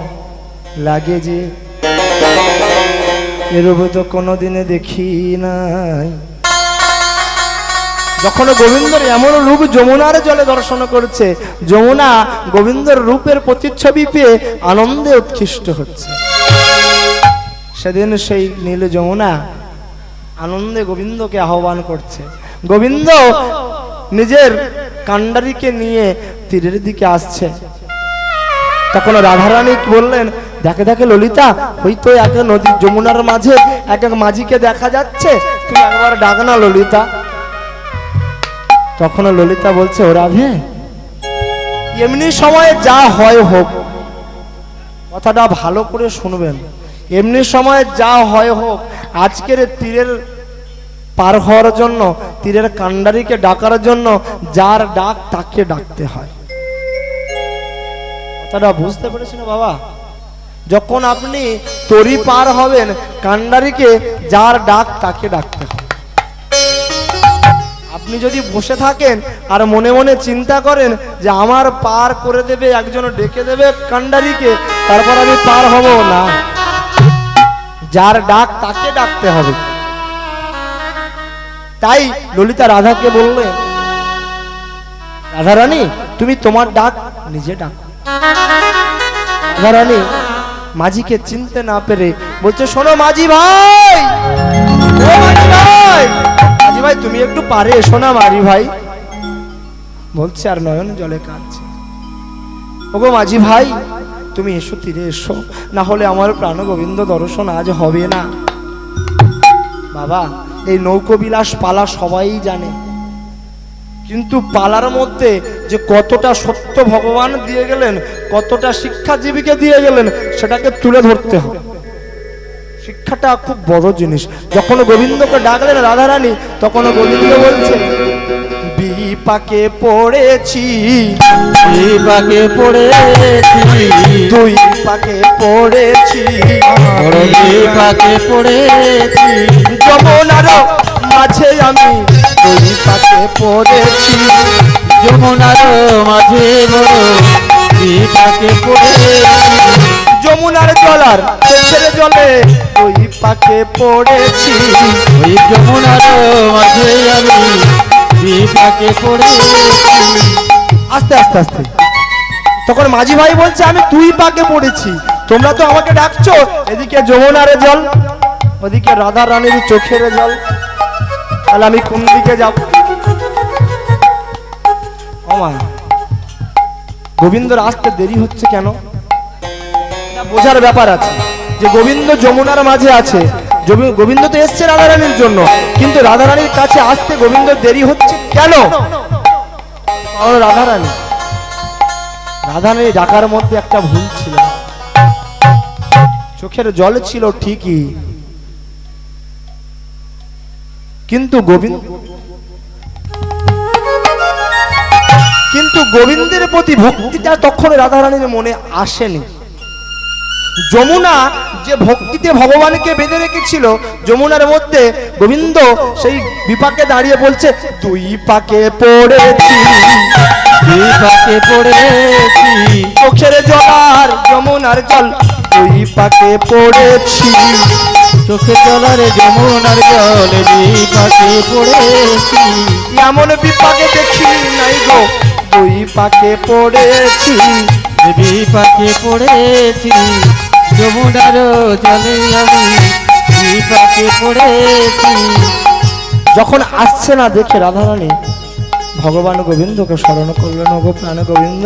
লাগে যে এ রূপ তো কোনোদিনে দেখি নাই। যখন গোবিন্দর এমন রূপ যমুনার জলে দর্শন করছে, যমুনা গোবিন্দর রূপের প্রতিচ্ছবি পেয়ে আনন্দে উৎকৃষ্ট হচ্ছে। সেদিন সেই নীল যমুনা আনন্দে গোবিন্দকে আহ্বান করছে। গোবিন্দ নিজের কান্ডারিকে নিয়ে তীরের দিকে আসছে। তখন রাধারানী বললেন, দেখে দেখে ললিতা, হয়তো এক নদী যমুনার মাঝে এক এক মাঝিকে দেখা যাচ্ছে, তুমি একবার ডাক না ললিতা। তখন ললিতা বলছে, ও রাধে, এমনি সময়ে যা হয় হোক, কথাটা ভালো করে শুনবেন, এমনি সময়ে যা হয় হোক, আজকের তীরের পার হওয়ার জন্য, তীরের কান্ডারিকে ডাকার জন্য যার ডাক তাকে ডাকতে হয়। কথাটা বুঝতে পেরেছেন বাবা? যখন আপনি তরি পার হবেন, কান্ডারিকে যার ডাক তাকে ডাকতে হয়। আপনি যদি বসে থাকেন আর মনে মনে চিন্তা করেন যে আমার পার করে দেবে একজন, ডেকে দেবে কান্ডারিকে, তারপর আমি পার হব না, যার ডাক তাকে ডাকতে হবে। তাই ললিতা রাধাকে বললেন, রাধারানী তুমি তোমার ডাক নিজে ডাক। রাধারানী মাঝিকে চিনতে না পেরে বলছে, শোনো মাঝি ভাই, ও মাঝি ভাই, মাঝি ভাই তুমি একটু পারে এসো না মাঝি ভাই। বলছে আর নয়ন জলে কাঁদছে, ওগো মাঝি ভাই তুমি এসো, তীরে এসো, না হলে আমার প্রাণ গোবিন্দ দর্শন আজ হবে না। বাবা এই নৌকো বিলাস পালা সবাই জানে, কিন্তু পালার মধ্যে যে কতটা সত্য ভগবান দিয়ে গেলেন, কতটা শিক্ষা জীবিকা দিয়ে গেলেন, সেটাকে তুলে ধরতে হবে। শিক্ষাটা খুব বড় জিনিস। যখন গোবিন্দকে ডাকলেন রাধারানী, তখন গোবিন্দ বলছে, বিপাকে পড়েছি, বিপাকে পড়েছি, দুই পাকে পড়েছি, বিপাকে পড়েছি, যমুনার মাঝে আমি দুই পাকে পড়েছি, যমুনার মাঝে বড় বিপাকে পড়েছি, যমুনার জলার চোখের জলে দুই পাকে পড়েছি, ওই যমুনার মাঝে আমি বিপাকে পড়েছি। আস্তে আস্তে আস্তে। তখন মাঝি ভাই বলছে, আমি দুই পাকে পড়েছি, তোমরা তো আমাকে ডাকছো, এদিকে যমুনার জল, ওদিকে রাধা রানীর চোখের জল, তাহলে আমি কোন দিকে যাব? ওমা, গোবিন্দর আসতে দেরি হচ্ছে কেন? এটা বোঝার ব্যাপার আছে যে গোবিন্দ যমুনার মাঝে আছে, গোবিন্দ তো এসছে রাধারানীর জন্য, কিন্তু রাধারানীর কাছে আসতে গোবিন্দ দেরি হচ্ছে কেন? রাধারানী রাধারানী ডাকার মধ্যে একটা ভুল ছিল, চোখের জল ছিল ঠিকই, কিন্তু গোবিন্দের প্রতি ভক্তিটা তখন রাধারানীর মনে আসেনি। যমুনা যে ভক্তিতে ভগবানকে বেঁধে রেখেছিল, যমুনার মধ্যে গোবিন্দ সেই বিপাকে দাঁড়িয়ে বলছে, দুই পাকে পড়েছি, বিপাকে পড়েছি, চোখের জল আর যমুনার জল দুই পাকে পড়েছি, চোখে জলার যমুনার জল বিপাকে পড়েছি, এমন বিপাকে দেখি নাই গো, দুই পাকে পড়েছি, বিপাকে পড়েছি, যমুনার জলে আমি বিপাকে পড়েছি। যখন আসছে না দেখে রাধারানী ভগবান গোবিন্দকে স্মরণ করলেন, ওগো প্রাণ গোবিন্দ,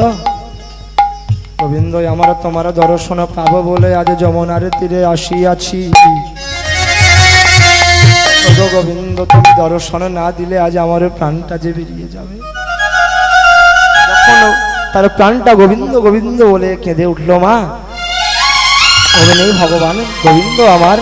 গোবিন্দ আমার তোমার দর্শন পাবো বলে আজ যমুনার তীরে আসিয়াছি, ওগো গোবিন্দ, তুমি দর্শন না দিলে আজ আমার প্রাণটা যে বেরিয়ে যাবে। যখন তার প্রাণটা গোবিন্দ গোবিন্দ বলে কেঁদে উঠলো মা, অমনি ভগবান গোবিন্দ আমার